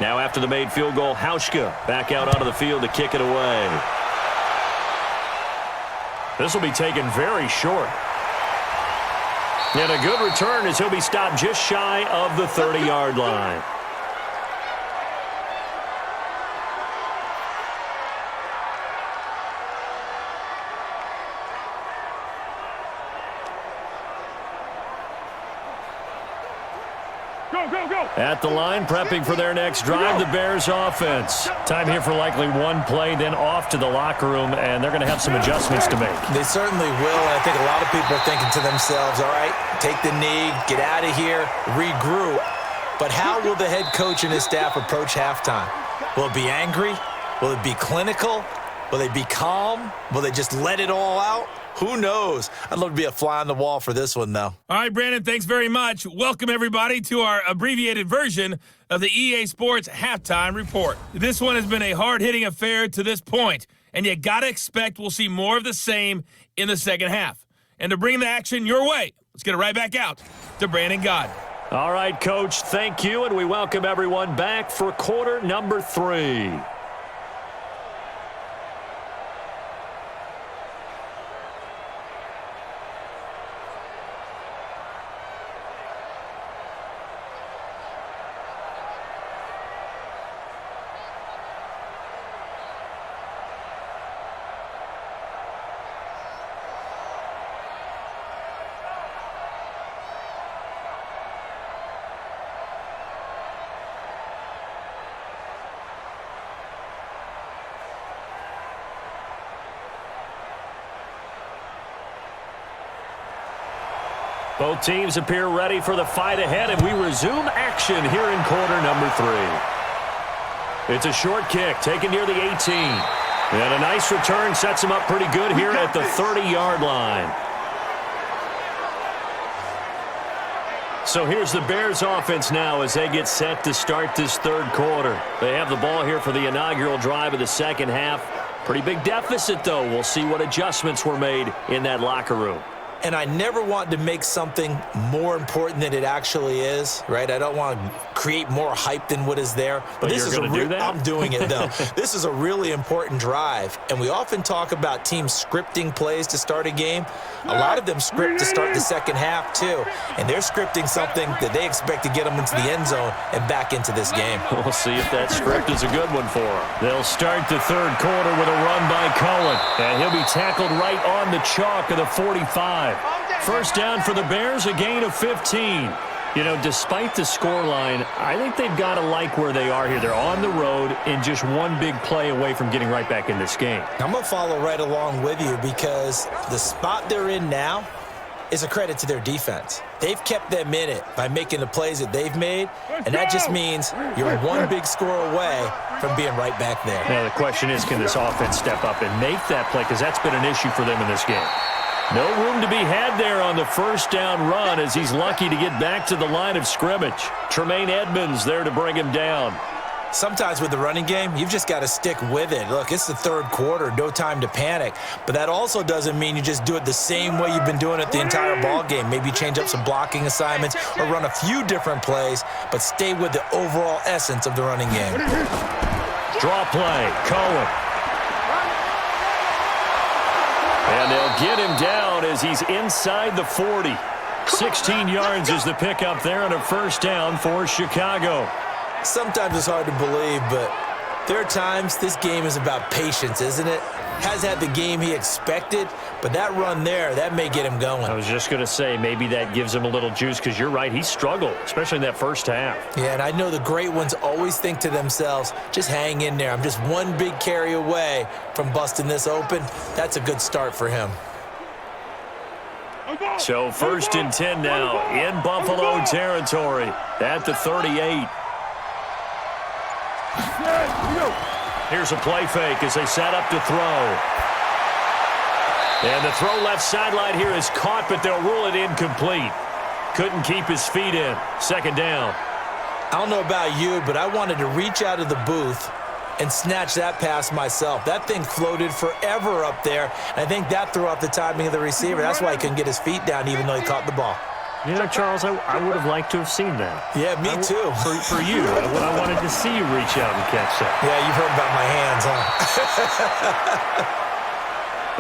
Now after the made field goal, Hauschka back out onto the field to kick it away. This will be taken very short. And a good return as he'll be stopped just shy of the 30-yard line. At the line, prepping for their next drive, the Bears offense. Time here for likely one play, then off to the locker room, and they're going to have some adjustments to make. They certainly will, and I think a lot of people are thinking to themselves, all right, take the knee, get out of here, regroup. But how will the head coach and his staff approach halftime? Will it be angry? Will it be clinical? Will they be calm? Will they just let it all out? Who knows? I'd love to be a fly on the wall for this one, though. All right, Brandon, thanks very much. Welcome, everybody, to our abbreviated version of the EA Sports Halftime Report. This one has been a hard-hitting affair to this point, and you got to expect we'll see more of the same in the second half. And to bring the action your way, let's get it right back out to Brandon Gaudin. All right, Coach, thank you, and we welcome everyone back for quarter number 3. Both teams appear ready for the fight ahead, and we resume action here in quarter number 3. It's a short kick taken near the 18. And a nice return sets him up pretty good here at the 30-yard line. So here's the Bears offense now as they get set to start this third quarter. They have the ball here for the inaugural drive of the second half. Pretty big deficit, though. We'll see what adjustments were made in that locker room. And I never want to make something more important than it actually is, right? I don't want to create more hype than what is there. But this is do that? I'm doing it, though. This is a really important drive. And we often talk about teams scripting plays to start a game. A lot of them script to start the second half, too. And they're scripting something that they expect to get them into the end zone and back into this game. We'll see if that script is a good one for them. They'll start the third quarter with a run by Cohen. And he'll be tackled right on the chalk of the 45. First down for the Bears, a gain of 15. You know, despite the scoreline, I think they've got to like where they are here. They're on the road and just one big play away from getting right back in this game. I'm going to follow right along with you because the spot they're in now is a credit to their defense. They've kept them in it by making the plays that they've made, and that just means you're one big score away from being right back there. Now, the question is, can this offense step up and make that play? Because that's been an issue for them in this game. No room to be had there on the first down run as he's lucky to get back to the line of scrimmage. Tremaine Edmonds there to bring him down. Sometimes with the running game, you've just got to stick with it. Look, it's the third quarter, no time to panic. But that also doesn't mean you just do it the same way you've been doing it the entire ball game. Maybe change up some blocking assignments or run a few different plays, but stay with the overall essence of the running game. Draw play, Cohen. And they'll get him down as he's inside the 40. 16 yards is the pickup there on a first down for Chicago. Sometimes it's hard to believe, but there are times this game is about patience, isn't it? Has had the game he expected, but that run there, that may get him going. I was just going to say, maybe that gives him a little juice because you're right, he struggled, especially in that first half. Yeah, and I know the great ones always think to themselves, just hang in there. I'm just one big carry away from busting this open. That's a good start for him. So 1st and 10 now in Buffalo territory at the 38. Here's a play fake as they set up to throw. And the throw left sideline here is caught, but they'll rule it incomplete. Couldn't keep his feet in. 2nd down. I don't know about you, but I wanted to reach out of the booth and snatch that pass myself. That thing floated forever up there, and I think that threw off the timing of the receiver. That's why he couldn't get his feet down even though he caught the ball. You know, Charles, I would have liked to have seen that. Yeah, me too. For you. I wanted to see you reach out and catch that. Yeah, you've heard about my hands, huh?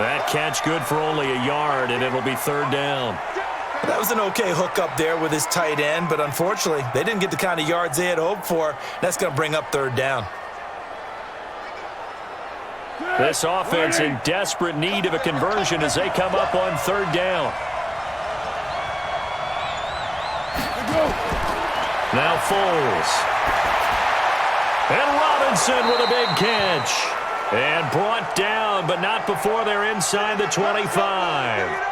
That catch good for only a yard, and it'll be 3rd down. That was an okay hook up there with his tight end, but unfortunately, they didn't get the kind of yards they had hoped for. That's going to bring up 3rd down. This offense in desperate need of a conversion as they come up on 3rd down. Now Foles. And Robinson with a big catch. And brought down, but not before they're inside the 25.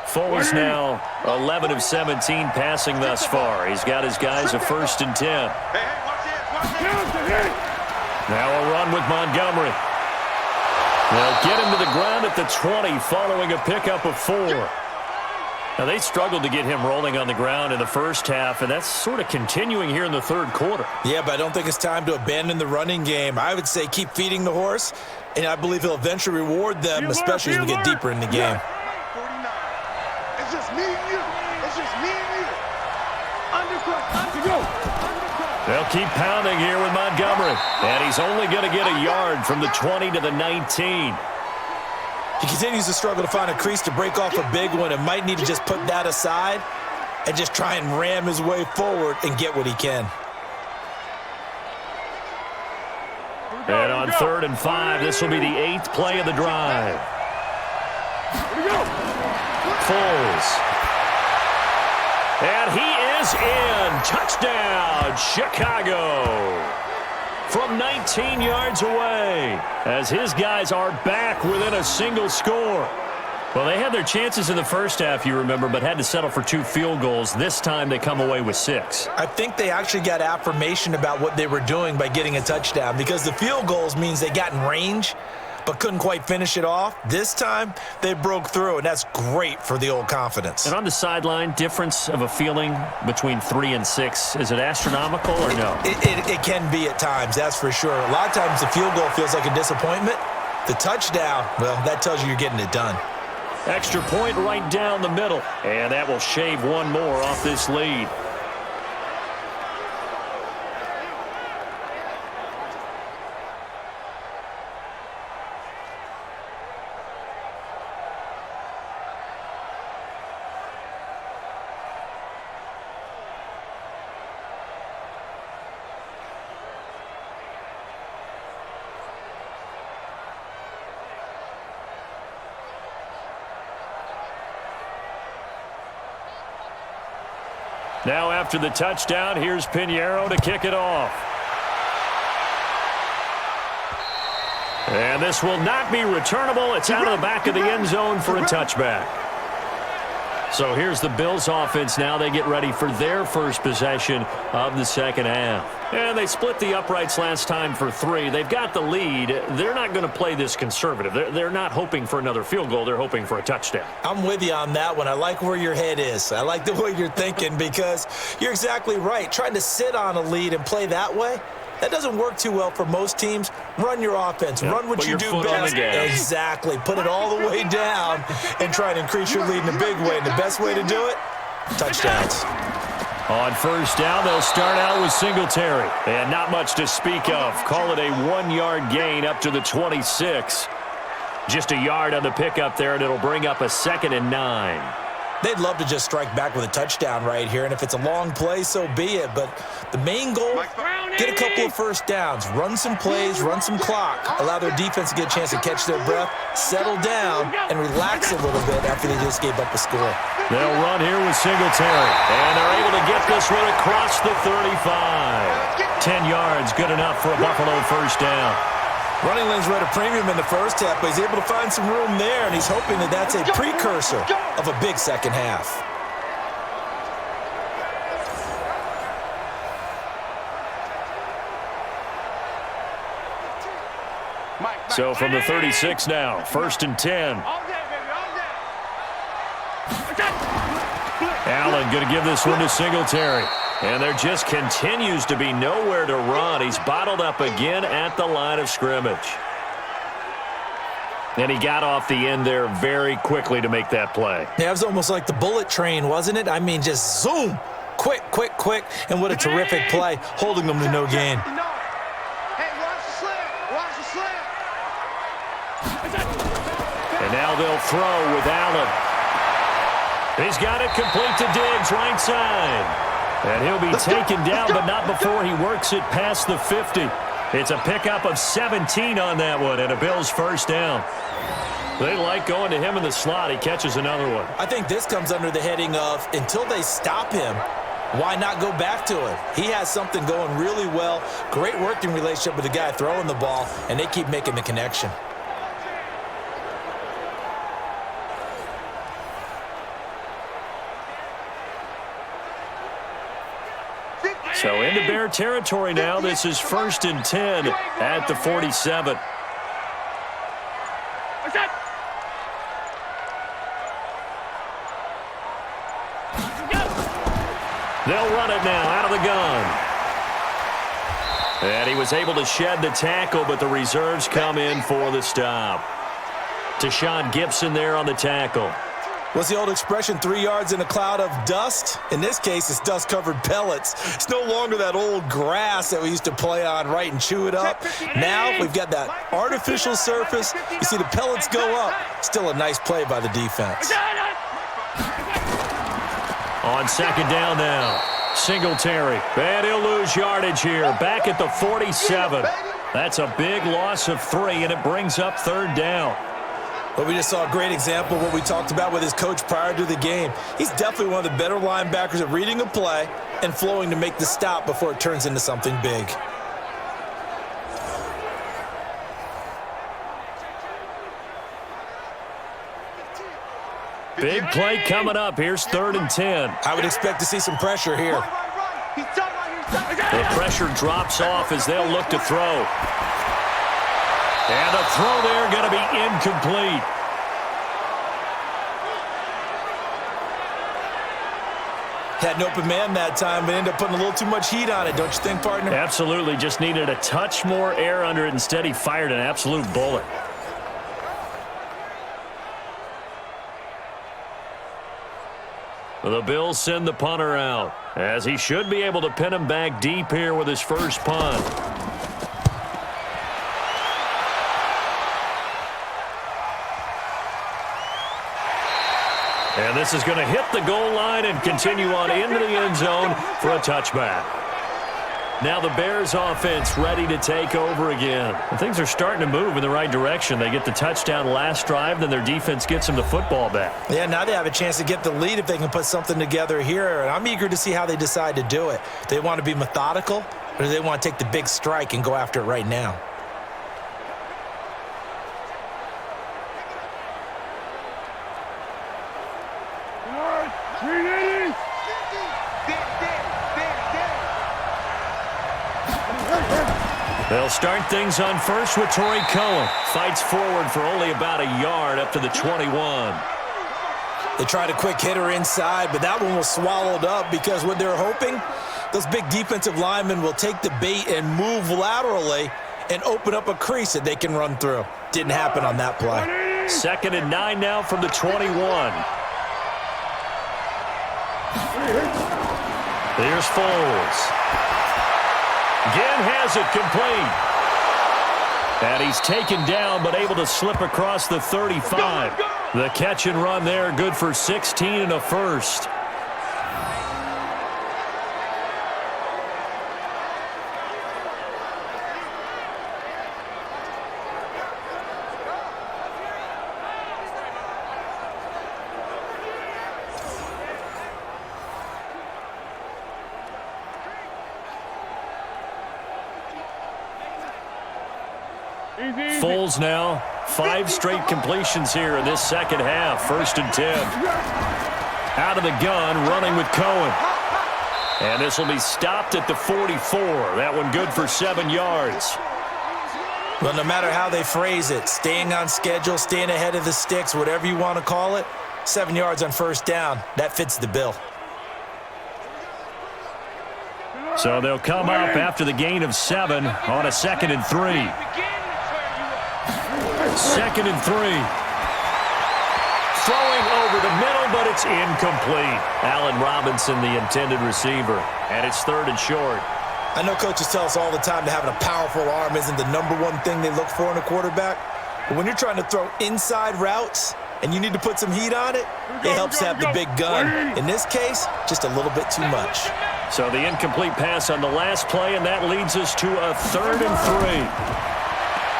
Foles now 11 of 17 passing thus far. He's got his guys a 1st and 10. Now a run with Montgomery. They'll get him to the ground at the 20 following a pickup of 4. Now they struggled to get him rolling on the ground in the first half, and that's sort of continuing here in the 3rd quarter. Yeah, but I don't think it's time to abandon the running game. I would say keep feeding the horse, and I believe he'll eventually reward them, especially as we get deeper in the game. It's just me and you. It's just me and you. They'll keep pounding here with Montgomery. And he's only going to get a yard from the 20 to the 19. He continues to struggle to find a crease to break off a big one and might need to just put that aside and just try and ram his way forward and get what he can. And on 3rd and 5, this will be the 8th play of the drive. Foles. And he is in. Touchdown, Chicago. From 19 yards away, as his guys are back within a single score. Well, they had their chances in the first half, you remember, but had to settle for 2 field goals. This time they come away with 6. I think they actually got affirmation about what they were doing by getting a touchdown, because the field goals means they got in range but couldn't quite finish it off. This time, they broke through, and that's great for the old confidence. And on the sideline, difference of a feeling between 3 and 6, is it astronomical or no? It can be at times, that's for sure. A lot of times the field goal feels like a disappointment. The touchdown, well, that tells you you're getting it done. Extra point right down the middle. And that will shave one more off this lead. Now after the touchdown, here's Pinheiro to kick it off. And this will not be returnable. It's out of the back of the end zone for a touchback. So here's the Bills offense now. They get ready for their first possession of the second half. And they split the uprights last time for 3. They've got the lead. They're not going to play this conservative. They're not hoping for another field goal. They're hoping for a touchdown. I'm with you on that one. I like where your head is. I like the way you're thinking because you're exactly right. Trying to sit on a lead and play that way, that doesn't work too well for most teams. Run your offense. Yep. Run what you do best. Exactly. Put it all the way down and try and increase your lead in a big way. And the best way to do it, touchdowns. On first down, they'll start out with Singletary. And not much to speak of. Call it a 1-yard gain up to the 26. Just a yard on the pickup there, and it'll bring up a 2nd and 9. They'd love to just strike back with a touchdown right here, and if it's a long play, so be it. But the main goal, get a couple of first downs, run some plays, run some clock, allow their defense to get a chance to catch their breath, settle down, and relax a little bit after they just gave up a score. They'll run here with Singletary, and they're able to get this one across the 35. 10 yards, good enough for a Buffalo first down. Running lanes were at a premium in the first half, but he's able to find some room there, and he's hoping that that's a precursor of a big second half. So from the 36 now, 1st and 10. Allen going to give this one to Singletary. And there just continues to be nowhere to run. He's bottled up again at the line of scrimmage. And he got off the end there very quickly to make that play. Yeah, it was almost like the bullet train, wasn't it? I mean, just zoom. Quick, quick, quick. And what a terrific play, holding them to no gain. Hey, watch the slant. Watch the slant. And now they'll throw with Allen. He's got it complete to Diggs, right side. And he'll be taken down, but not before he works it past the 50. It's a pickup of 17 on that one, and a Bills first down. They like going to him in the slot. He catches another one. I think this comes under the heading of, until they stop him, why not go back to it? He has something going really well. Great working relationship with the guy throwing the ball, and they keep making the connection. So into Bear territory now. This is 1st and 10 at the 47. They'll run it now out of the gun. And he was able to shed the tackle, but the reserves come in for the stop. Tashawn Gibson there on the tackle. What's the old expression, 3 yards in a cloud of dust? In this case, it's dust-covered pellets. It's no longer that old grass that we used to play on, right, and chew it up. Now we've got that artificial surface. You see the pellets go up. Still a nice play by the defense. On 2nd down now, Singletary. And he'll lose yardage here, back at the 47. That's a big loss of 3, and it brings up 3rd down. But we just saw a great example of what we talked about with his coach prior to the game. He's definitely one of the better linebackers at reading a play and flowing to make the stop before it turns into something big. Big play coming up. Here's 3rd and 10. I would expect to see some pressure here. The pressure drops off as they'll look to throw. And the throw there going to be incomplete. Had an open man that time, but ended up putting a little too much heat on it, don't you think, partner? Absolutely. Just needed a touch more air under it. Instead, he fired an absolute bullet. The Bills send the punter out, as he should be able to pin him back deep here with his first punt. And this is going to hit the goal line and continue on into the end zone for a touchback. Now the Bears offense ready to take over again. And things are starting to move in the right direction. They get the touchdown last drive, then their defense gets them the football back. Yeah, now they have a chance to get the lead if they can put something together here. And I'm eager to see how they decide to do it. Do they want to be methodical, or do they want to take the big strike and go after it right now? They'll start things on first with Torrey Cohen. Fights forward for only about a yard up to the 21. They tried a quick hitter inside, but that one was swallowed up because what they're hoping, those big defensive linemen will take the bait and move laterally and open up a crease that they can run through. Didn't happen on that play. 2nd and 9 now from the 21. Here's Foles. Again has it complete. And he's taken down but able to slip across the 35. The catch and run there, good for 16 and a first. Foles now, 5 straight completions here in this second half. 1st and 10. Out of the gun, running with Cohen. And this will be stopped at the 44. That one good for 7 yards. Well, no matter how they phrase it, staying on schedule, staying ahead of the sticks, whatever you want to call it, 7 yards on 1st down, that fits the bill. So they'll come up after the gain of 7 on a 2nd and 3. 2nd and 3. Throwing over the middle, but it's incomplete. Allen Robinson, the intended receiver. And it's 3rd and short. I know coaches tell us all the time that having a powerful arm isn't the #1 thing they look for in a quarterback. But when you're trying to throw inside routes and you need to put some heat on it, it helps to have the big gun. In this case, just a little bit too much. So the incomplete pass on the last play, and that leads us to a 3rd and 3.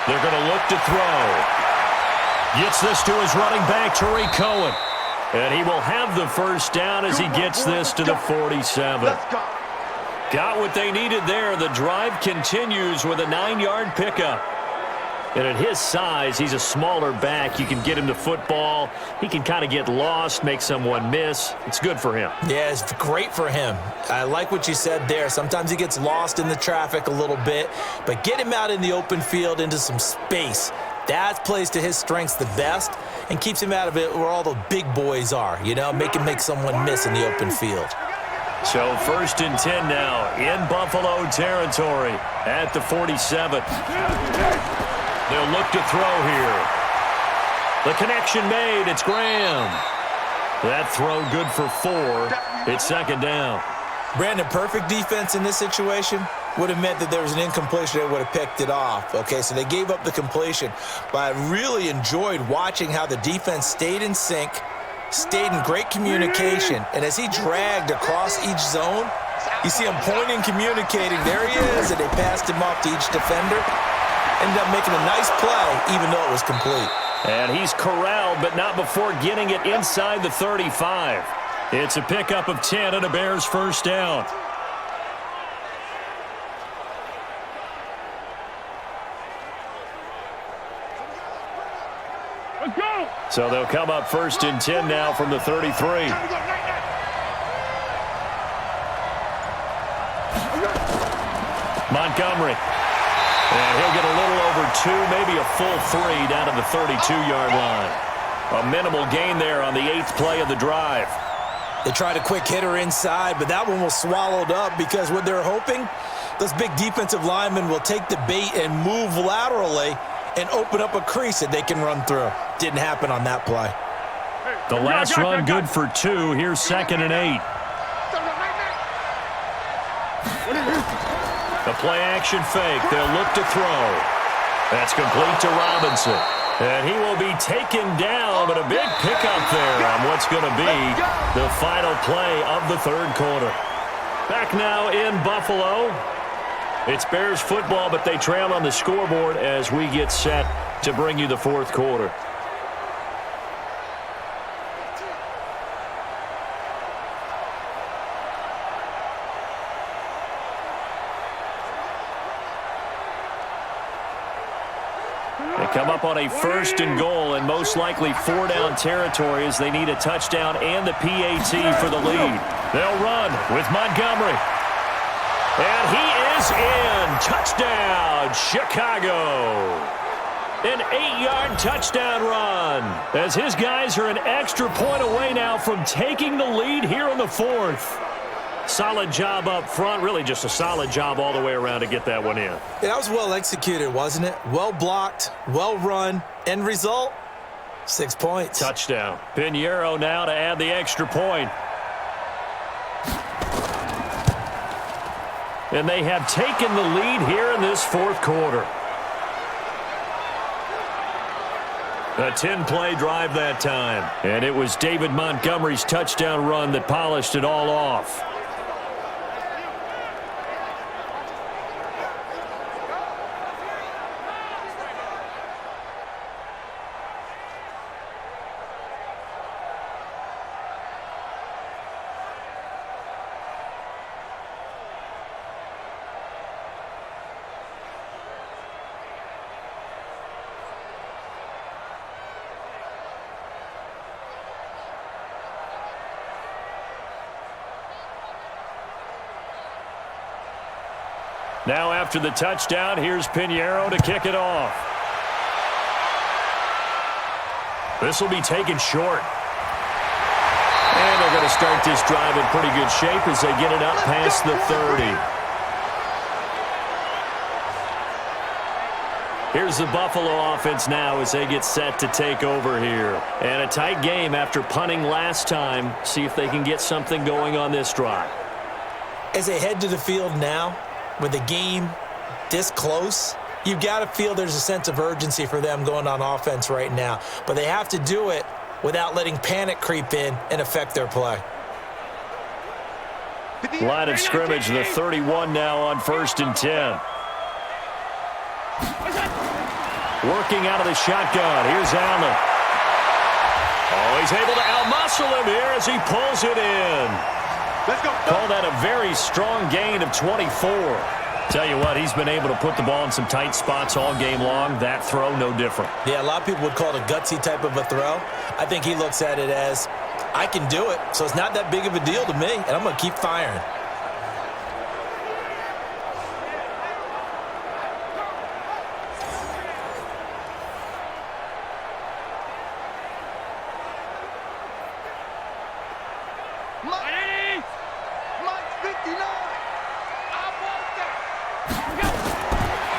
They're going to look to throw. Gets this to his running back, Torrey Cohen. And he will have the 1st down as he gets this to the 47. Got what they needed there. The drive continues with a 9-yard pickup. And at his size, he's a smaller back. You can get him the football. He can kind of get lost, make someone miss. It's good for him. Yeah, it's great for him. I like what you said there. Sometimes he gets lost in the traffic a little bit, but get him out in the open field into some space. That plays to his strengths the best and keeps him out of it where all the big boys are, you know, make him make someone miss in the open field. So 1st and 10 now in Buffalo territory at the 47. They'll look to throw here. The connection made. It's Graham. That throw good for 4. It's 2nd down. Brandon, perfect defense in this situation would have meant that there was an incompletion. They would have picked it off. Okay, so they gave up the completion. But I really enjoyed watching how the defense stayed in sync, stayed in great communication. And as he dragged across each zone, you see him pointing, communicating. There he is, and they passed him off to each defender. Ended up making a nice play, even though it was complete. And he's corralled, but not before getting it inside the 35. It's a pickup of 10 and a Bears 1st down. Let's go. So they'll come up 1st and 10 now from the 33. Montgomery. And he'll get a little over 2, maybe a full 3 down to the 32-yard line. A minimal gain there on the 8th play of the drive. They tried a quick hitter inside, but that one was swallowed up because what they're hoping, those big defensive linemen will take the bait and move laterally and open up a crease that they can run through. Didn't happen on that play. The last run good for 2. Here's 2nd and 8. The play-action fake. They'll look to throw. That's complete to Robinson. And he will be taken down, but a big pickup there on what's going to be the final play of the third quarter. Back now in Buffalo. It's Bears football, but they trail on the scoreboard as we get set to bring you the fourth quarter. Come up on a 1st and goal and most likely 4-down territory as they need a touchdown and the PAT for the lead. They'll run with Montgomery. And he is in. Touchdown, Chicago. An 8-yard touchdown run as his guys are an extra point away now from taking the lead here in the fourth. Solid job up front. Really just a solid job all the way around to get that one in. Yeah, that was well executed, wasn't it? Well blocked, well run. End result, 6 points. Touchdown. Pinheiro now to add the extra point. And they have taken the lead here in this fourth quarter. A 10-play drive that time. And it was David Montgomery's touchdown run that polished it all off. Now after the touchdown, here's Pinheiro to kick it off. This will be taken short. And they're going to start this drive in pretty good shape as they get it up past the 30. Here's the Buffalo offense now as they get set to take over here. And a tight game after punting last time. See if they can get something going on this drive. As they head to the field now, with the game this close, you've got to feel there's a sense of urgency for them going on offense right now. But they have to do it without letting panic creep in and affect their play. Line of scrimmage, the 31 now on 1st and 10. Working out of the shotgun. Here's Allen. Oh, he's able to outmuscle him here as he pulls it in. Let's go. Call that a very strong gain of 24. Tell you what, he's been able to put the ball in some tight spots all game long. That throw, no different. Yeah, a lot of people would call it a gutsy type of a throw. I think he looks at it as, I can do it, so it's not that big of a deal to me, and I'm going to keep firing.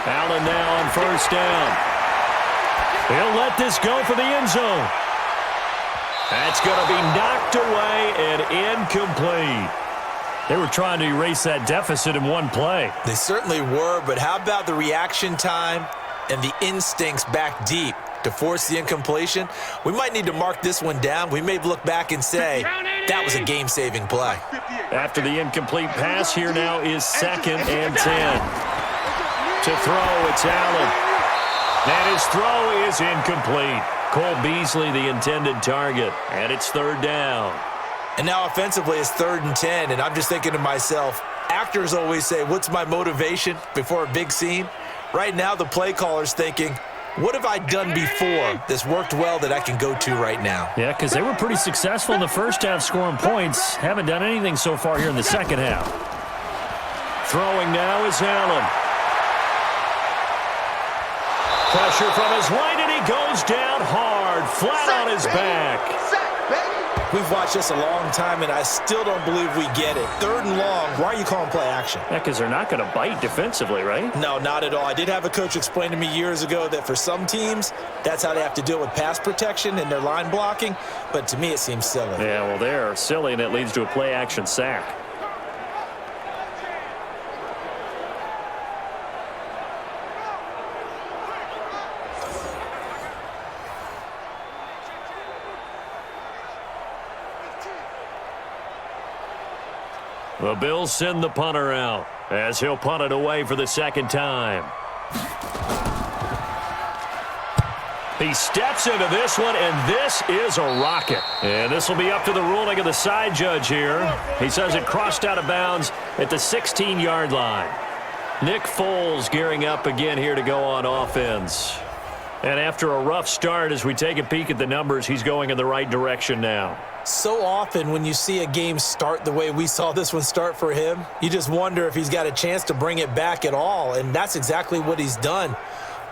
Allen now on 1st down. He'll let this go for the end zone. That's going to be knocked away and incomplete. They were trying to erase that deficit in one play. They certainly were, but how about the reaction time and the instincts back deep to force the incompletion? We might need to mark this one down. We may look back and say that was a game-saving play. After the incomplete pass, here now is 2nd and 10. To throw, it's Allen. And his throw is incomplete. Cole Beasley, the intended target. And it's 3rd down. And now offensively, it's 3rd and 10. And I'm just thinking to myself, actors always say, what's my motivation before a big scene? Right now, the play caller's thinking, what have I done before that's worked well that I can go to right now? Yeah, because they were pretty successful in the first half scoring points. Haven't done anything so far here in the second half. Throwing now is Allen. Pressure from his right, and he goes down hard, flat on his back. We've watched this a long time, and I still don't believe we get it. 3rd and long, why are you calling play action? Yeah, because they're not going to bite defensively, right? No, not at all. I did have a coach explain to me years ago that for some teams, that's how they have to deal with pass protection and their line blocking, but to me it seems silly. Yeah, well, they're silly, and it leads to a play action sack. The Bills send the punter out as he'll punt it away for the 2nd time. He steps into this one, and this is a rocket. And this will be up to the ruling of the side judge here. He says it crossed out of bounds at the 16-yard line. Nick Foles gearing up again here to go on offense. And after a rough start, as we take a peek at the numbers, he's going in the right direction now. So often when you see a game start the way we saw this one start for him, you just wonder if he's got a chance to bring it back at all, and that's exactly what he's done.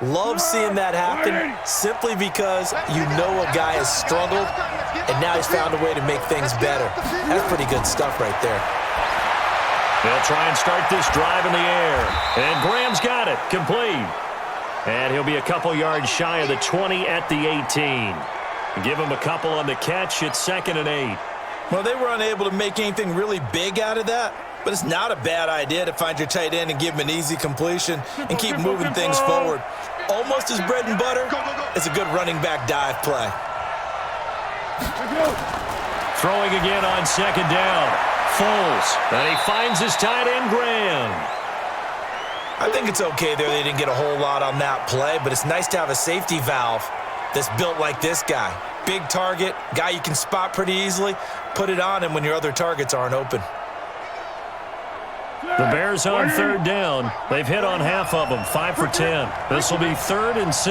Love seeing that happen simply because you know a guy has struggled, and now he's found a way to make things better. That's pretty good stuff right there. They'll try and start this drive in the air, and Graham's got it, complete. And he'll be a couple yards shy of the 20 at the 18. Give him a couple on the catch. It's 2nd and 8. Well, they were unable to make anything really big out of that, but it's not a bad idea to find your tight end and give him an easy completion and keep moving things forward. Almost his bread and butter. It's a good running back dive play. Throwing again on 2nd down. Foles. And he finds his tight end, Graham. I think it's okay there. They didn't get a whole lot on that play, but it's nice to have a safety valve that's built like this guy. Big target, guy you can spot pretty easily. Put it on him when your other targets aren't open. The Bears on 3rd down. They've hit on half of them, 5 for 10. This will be 3rd and 6.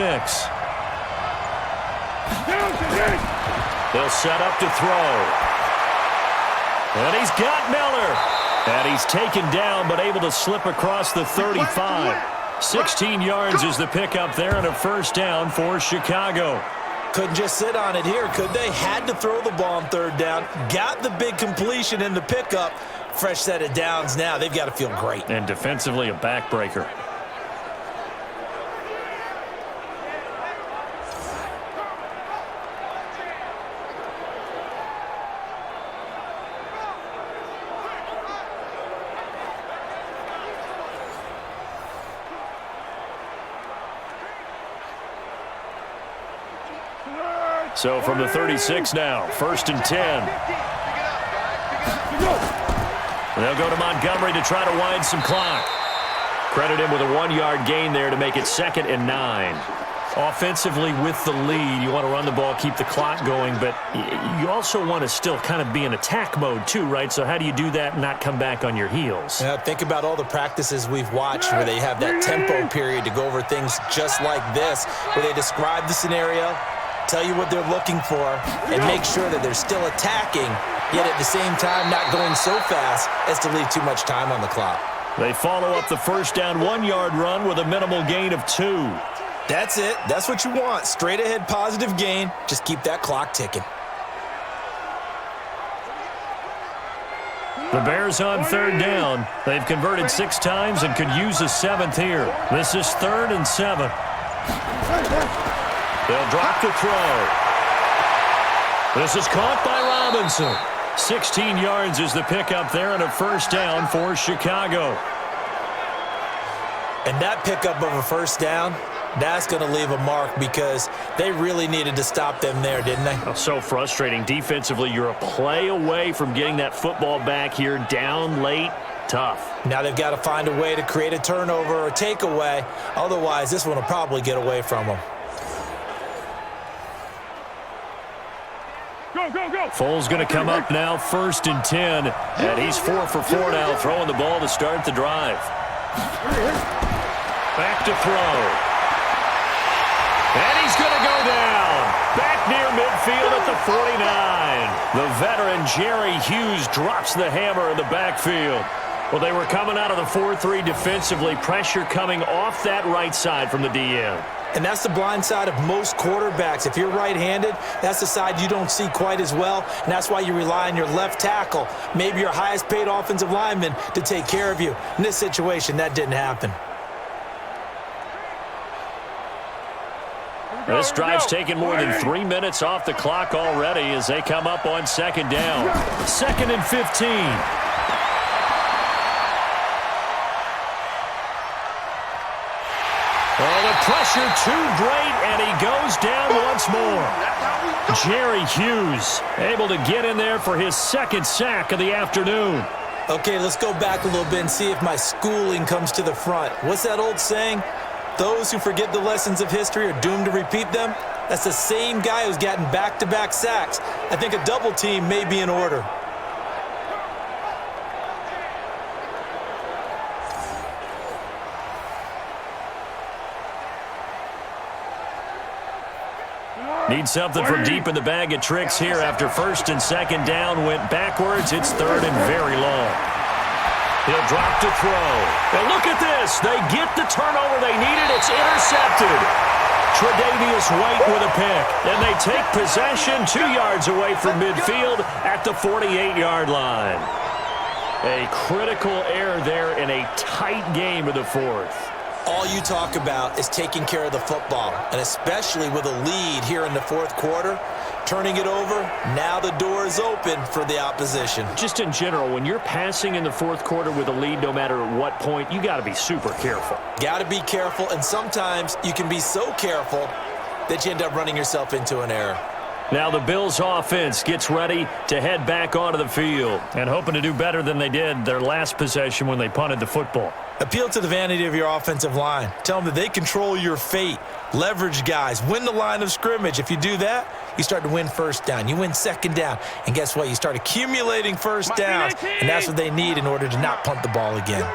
They'll set up to throw. And he's got Miller. And he's taken down but able to slip across the 35. 16 yards is the pickup there and a 1st down for Chicago. Couldn't just sit on it here, could they? Had to throw the ball on 3rd down. Got the big completion in the pickup. Fresh set of downs now. They've got to feel great. And defensively a backbreaker. So from the 36 now, 1st and 10. They'll go to Montgomery to try to wind some clock. Credit him with a 1-yard gain there to make it 2nd and 9. Offensively with the lead, you want to run the ball, keep the clock going, but you also want to still kind of be in attack mode too, right? So how do you do that and not come back on your heels? Yeah, think about all the practices we've watched where they have that tempo period to go over things just like this, where they describe the scenario, tell you what they're looking for, and make sure that they're still attacking, yet at the same time not going so fast as to leave too much time on the clock. They follow up the 1st down 1-yard run with a minimal gain of 2. That's it. That's what you want. Straight ahead positive gain. Just keep that clock ticking. The Bears on 3rd down. They've converted 6 times and could use a 7th here. This is 3rd and 7. They'll drop the throw. This is caught by Robinson. 16 yards is the pickup there and a 1st down for Chicago. And that pickup of a 1st down, that's going to leave a mark because they really needed to stop them there, didn't they? Oh, so frustrating. Defensively, you're a play away from getting that football back here. Down late, tough. Now they've got to find a way to create a turnover or a takeaway. Otherwise, this one will probably get away from them. Foles going to come up now, 1st and 10. And he's 4 for 4 now, throwing the ball to start the drive. Back to throw. And he's going to go down. Back near midfield at the 49. The veteran Jerry Hughes drops the hammer in the backfield. Well, they were coming out of the 4-3 defensively. Pressure coming off that right side from the DN. And that's the blind side of most quarterbacks. If you're right-handed, that's the side you don't see quite as well, and that's why you rely on your left tackle, maybe your highest-paid offensive lineman, to take care of you. In this situation, that didn't happen. This drive's taken more than 3 minutes off the clock already as they come up on second down. 2nd and 15. Oh, the pressure too great, and he goes down once more. Jerry Hughes able to get in there for his 2nd sack of the afternoon. Okay, let's go back a little bit and see if my schooling comes to the front. What's that old saying? Those who forget the lessons of history are doomed to repeat them. That's the same guy who's gotten back-to-back sacks. I think a double team may be in order. Need something from deep in the bag of tricks here after 1st and 2nd down went backwards. It's 3rd and very long. He'll drop to throw. And look at this. They get the turnover they needed. It's intercepted. Tre'Davious White with a pick. And they take possession 2 yards away from midfield at the 48-yard line. A critical error there in a tight game of the 4th. All you talk about is taking care of the football, and especially with a lead here in the 4th quarter, turning it over, now the door is open for the opposition. Just in general, when you're passing in the 4th quarter with a lead, no matter at what point, you got to be super careful. Got to be careful, and sometimes you can be so careful that you end up running yourself into an error. Now the Bills offense gets ready to head back onto the field and hoping to do better than they did their last possession when they punted the football. Appeal to the vanity of your offensive line. Tell them that they control your fate. Leverage guys. Win the line of scrimmage. If you do that, you start to win 1st down. You win 2nd down. And guess what? You start accumulating 1st downs. And that's what they need in order to not punt the ball again.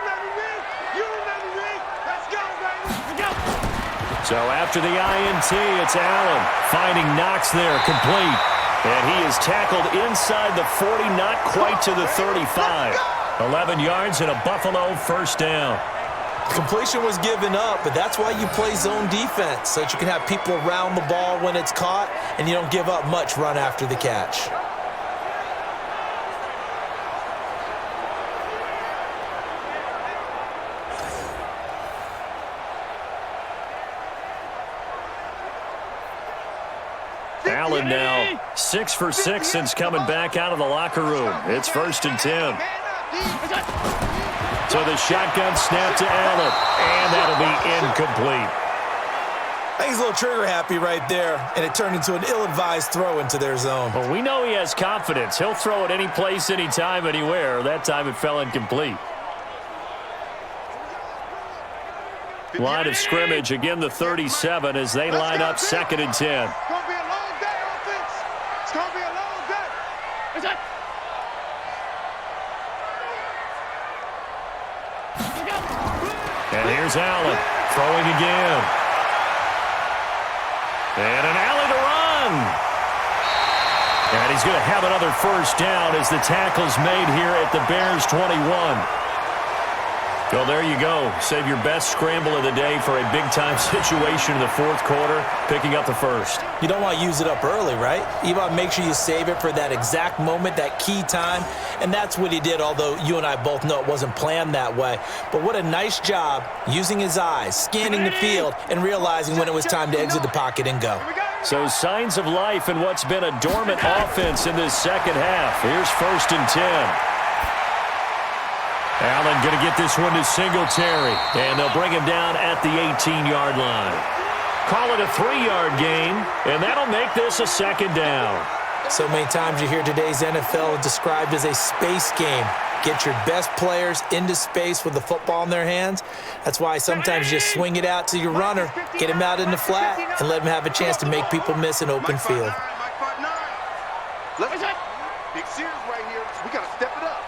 So after the INT, it's Allen finding Knox there, complete. And he is tackled inside the 40, not quite to the 35. 11 yards and a Buffalo 1st down. Completion was given up, but that's why you play zone defense, so that you can have people around the ball when it's caught, and you don't give up much run after the catch. Allen now 6 for 6 since coming back out of the locker room. It's 1st and 10. So the shotgun snap to Allen, and that'll be incomplete. I think he's a little trigger happy right there, and it turned into an ill-advised throw into their zone. Well, we know he has confidence. He'll throw it any place, anytime, anywhere. That time it fell incomplete. Line of scrimmage, again the 37 as they line up 2nd and 10. It's going to be a long day, offense. It's going to be a long day. And here's Allen throwing again. And an alley to run. And he's going to have another 1st down as the tackle's made here at the Bears 21. Well, there you go. Save your best scramble of the day for a big-time situation in the 4th quarter, picking up the 1st. You don't want to use it up early, right? You want to make sure you save it for that exact moment, that key time, and that's what he did, although you and I both know it wasn't planned that way. But what a nice job using his eyes, scanning the field, and realizing when it was time to exit the pocket and go. So signs of life in what's been a dormant offense in this 2nd half. Here's 1st and 10. Allen going to get this one to Singletary, and they'll bring him down at the 18-yard line. Call it a 3-yard gain, and that'll make this a 2nd down. So many times you hear today's NFL described as a space game. Get your best players into space with the football in their hands. That's why sometimes you just swing it out to your runner, get him out in the flat, and let him have a chance to make people miss an open field. Big series right here. We got to step it up.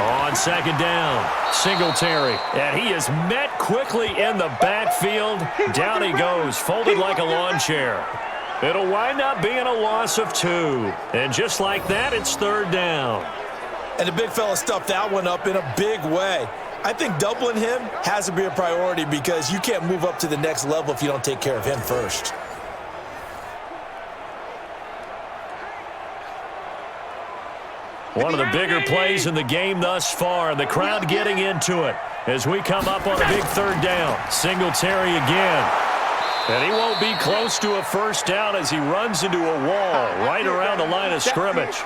On 2nd down, Singletary, and he is met quickly in the backfield. Down he goes, folded like a lawn chair. It'll wind up being a loss of 2. And just like that, it's 3rd down. And the big fella stuffed that one up in a big way. I think doubling him has to be a priority because you can't move up to the next level if you don't take care of him first. One of the bigger plays in the game thus far, and the crowd getting into it as we come up on a big third down. Singletary again. And he won't be close to a first down as he runs into a wall right around the line of scrimmage.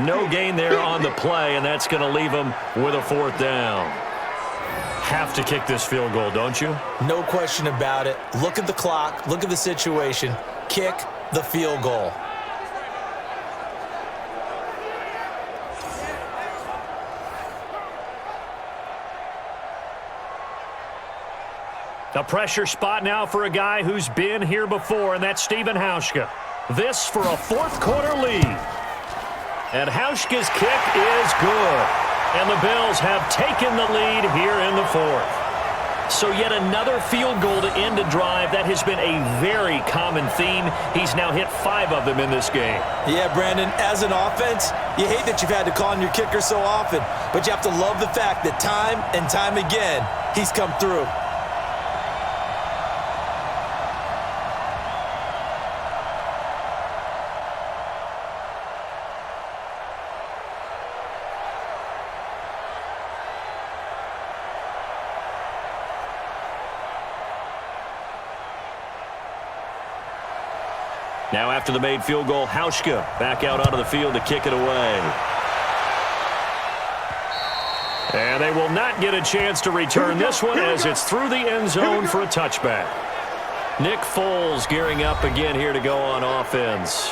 No gain there on the play, and that's going to leave him with a fourth down. Have to kick this field goal, don't you? No question about it. Look at the clock. Look at the situation. Kick the field goal. A pressure spot now for a guy who's been here before, and that's Stephen Hauschka. This for a fourth-quarter lead. And Hauschka's kick is good. And the Bills have taken the lead here in the fourth. So yet another field goal to end a drive. That has been a very common theme. He's now hit 5 of them in this game. Yeah, Brandon, as an offense, you hate that you've had to call on your kicker so often, but you have to love the fact that time and time again, he's come through. Now after the made field goal, Hauschka back out onto the field to kick it away. And they will not get a chance to return this one as it's through the end zone for a touchback. Nick Foles gearing up again here to go on offense.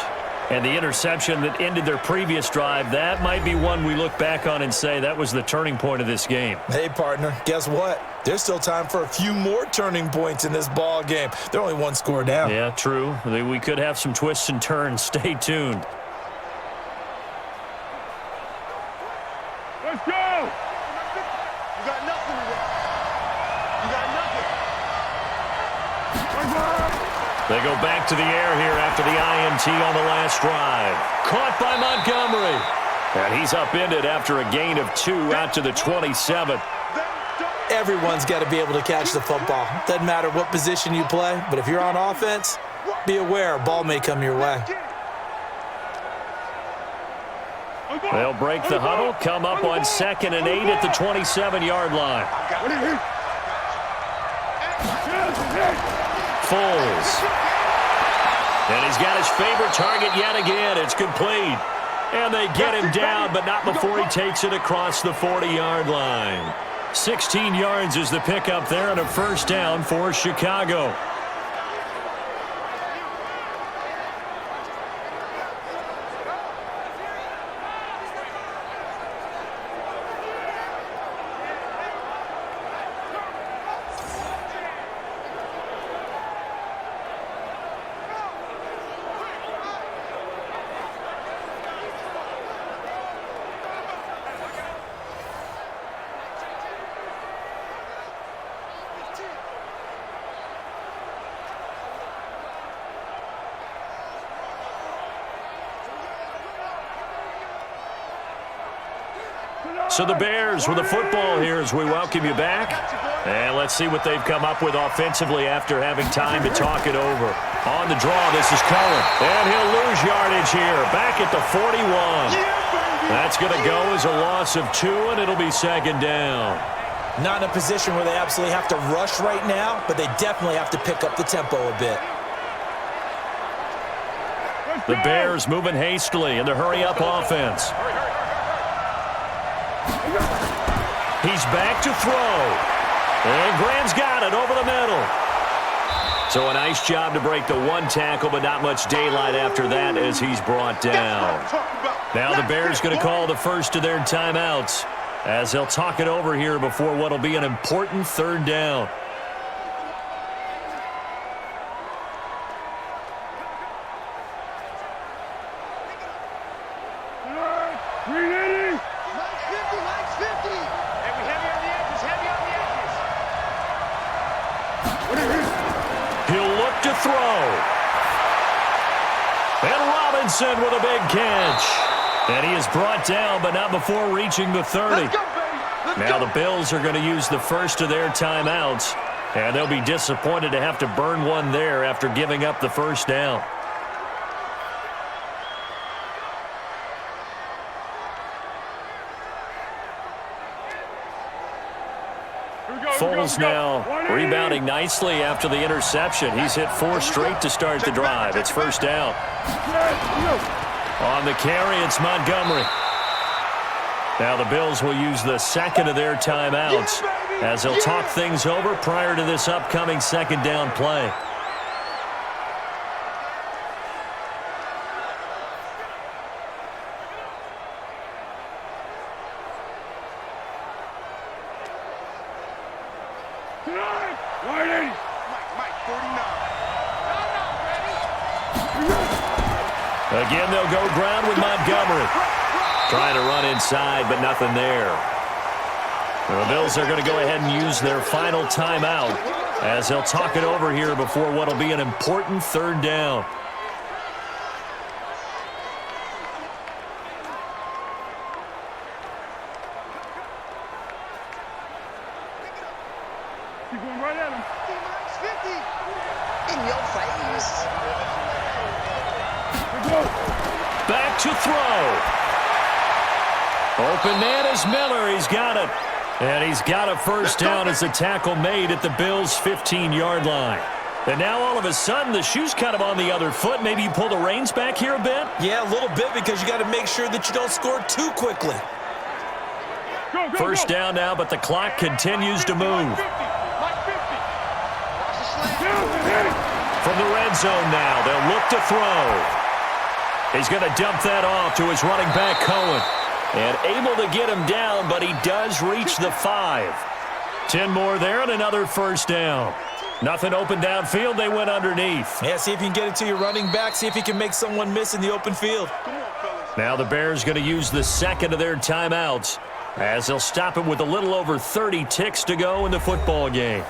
And the interception that ended their previous drive, that might be one we look back on and say that was the turning point of this game. Hey, partner, guess what? There's still time for a few more turning points in this ball game. They're only one score down. Yeah, true. We could have some twists and turns. Stay tuned. Let's go! You got nothing today. You got nothing. Let's go! They go back to the air here after the INT on the last drive. Caught by Montgomery. And he's upended after a gain of 2 out to the 27. Everyone's got to be able to catch the football. Doesn't matter what position you play, but if you're on offense, be aware a ball may come your way. They'll break the huddle, come up on 2nd and 8 at the 27-yard line. Foles. And he's got his favorite target yet again. It's complete. And they get him down, but not before he takes it across the 40-yard line. 16 yards is the pickup there and a first down for Chicago. So the Bears with the football here as we welcome you back. And let's see what they've come up with offensively after having time to talk it over. On the draw, this is Cohen. And he'll lose yardage here. Back at the 41. That's going to go as a loss of 2, and it'll be 2nd down. Not in a position where they absolutely have to rush right now, but they definitely have to pick up the tempo a bit. The Bears moving hastily in the hurry-up offense. He's back to throw. And Graham's got it over the middle. So a nice job to break the one tackle, but not much daylight after that as he's brought down. Now the Bears going to call the first of their timeouts as they'll talk it over here before what will be an important 3rd down. With a big catch. And he is brought down, but not before reaching the 30. Now the Bills are going to use the first of their timeouts, and they'll be disappointed to have to burn one there after giving up the first down. Foles now rebounding nicely after the interception. He's hit 4 straight to start the drive. It's first down. On the carry, it's Montgomery. Now the Bills will use the second of their timeouts as they'll talk things over prior to this upcoming second down play. Again, they'll go ground with Montgomery. Trying to run inside, but nothing there. The Bills are going to go ahead and use their final timeout as they'll talk it over here before what will be an important third down. Keep going right at him. 50. In your face. Back to throw. Open man is Miller. He's got it. And he's got a first down as the tackle made at the Bills' 15-yard line. And now all of a sudden the shoe's kind of on the other foot. Maybe you pull the reins back here a bit? Yeah, a little bit because you got to make sure that you don't score too quickly. First down now, but the clock continues to move. From the red zone now, they'll look to throw. He's going to dump that off to his running back, Cohen. And able to get him down, but he does reach the 5. 10 more there and another first down. Nothing open downfield. They went underneath. Yeah, see if you can get it to your running back. See if you can make someone miss in the open field. Now the Bears going to use the second of their timeouts as they'll stop it with a little over 30 ticks to go in the football game.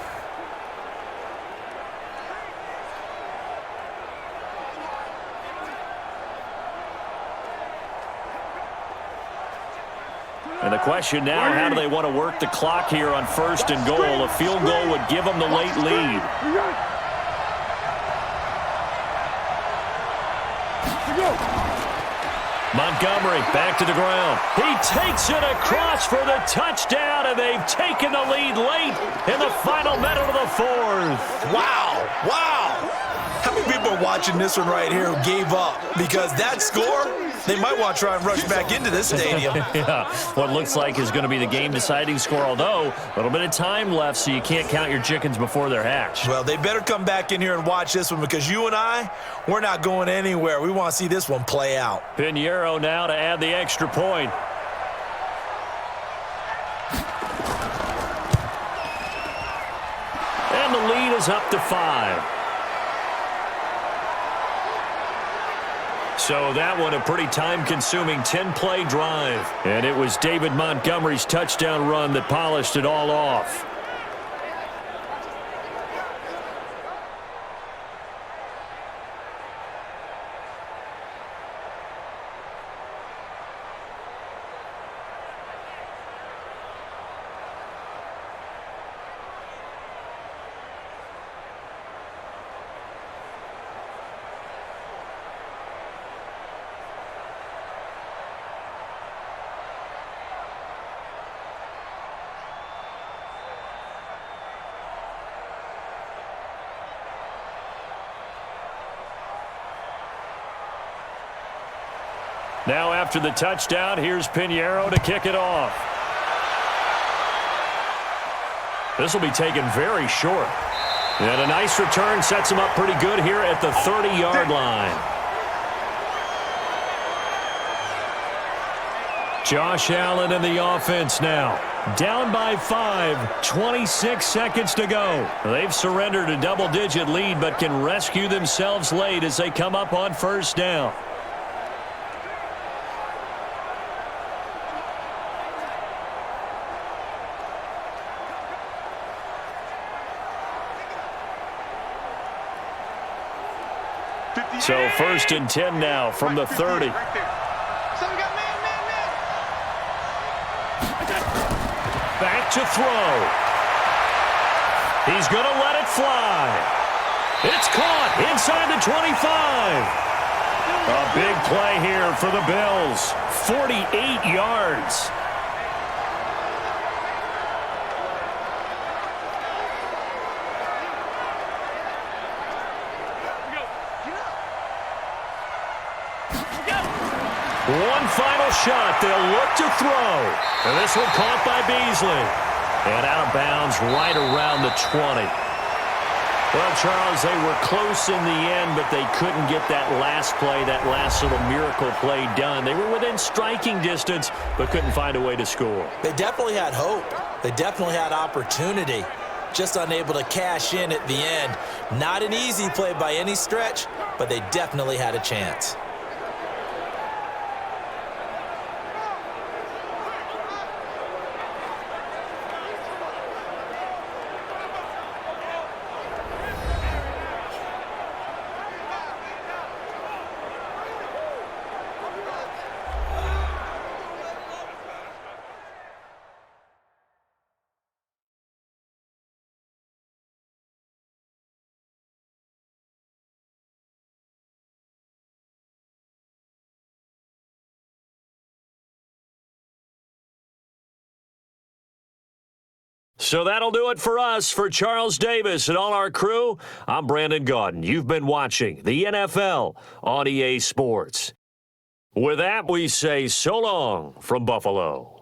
And the question now, how do they want to work the clock here on first and goal? A field goal would give them the late lead. Montgomery back to the ground. He takes it across for the touchdown, and they've taken the lead late in the final minute of the fourth. Wow. Wow. How many people are watching this one right here who gave up? Because that score, they might want to try and rush back into this stadium. Yeah, what looks like is going to be the game-deciding score, although a little bit of time left, so you can't count your chickens before they're hatched. Well, they better come back in here and watch this one because you and I, we're not going anywhere. We want to see this one play out. Pinheiro now to add the extra point. And the lead is up to 5. So that one a pretty time-consuming 10-play drive. And it was David Montgomery's touchdown run that polished it all off. Now after the touchdown, here's Pinheiro to kick it off. This will be taken very short. And a nice return sets him up pretty good here at the 30-yard line. Josh Allen in the offense now. Down by 5, 26 seconds to go. They've surrendered a double-digit lead but can rescue themselves late as they come up on first down. So first and 10 now from the 30. to throw. He's going to let it fly. It's caught inside the 25. A big play here for the Bills. 48 yards. One final shot. They'll look to throw. And this one caught by Beasley. And out of bounds right around the 20. Well, Charles, they were close in the end, but they couldn't get that last play, that last little miracle play done. They were within striking distance, but couldn't find a way to score. They definitely had hope. They definitely had opportunity. Just unable to cash in at the end. Not an easy play by any stretch, but they definitely had a chance. So that'll do it for us. For Charles Davis and all our crew, I'm Brandon Gaudin. You've been watching the NFL on EA Sports. With that, we say so long from Buffalo.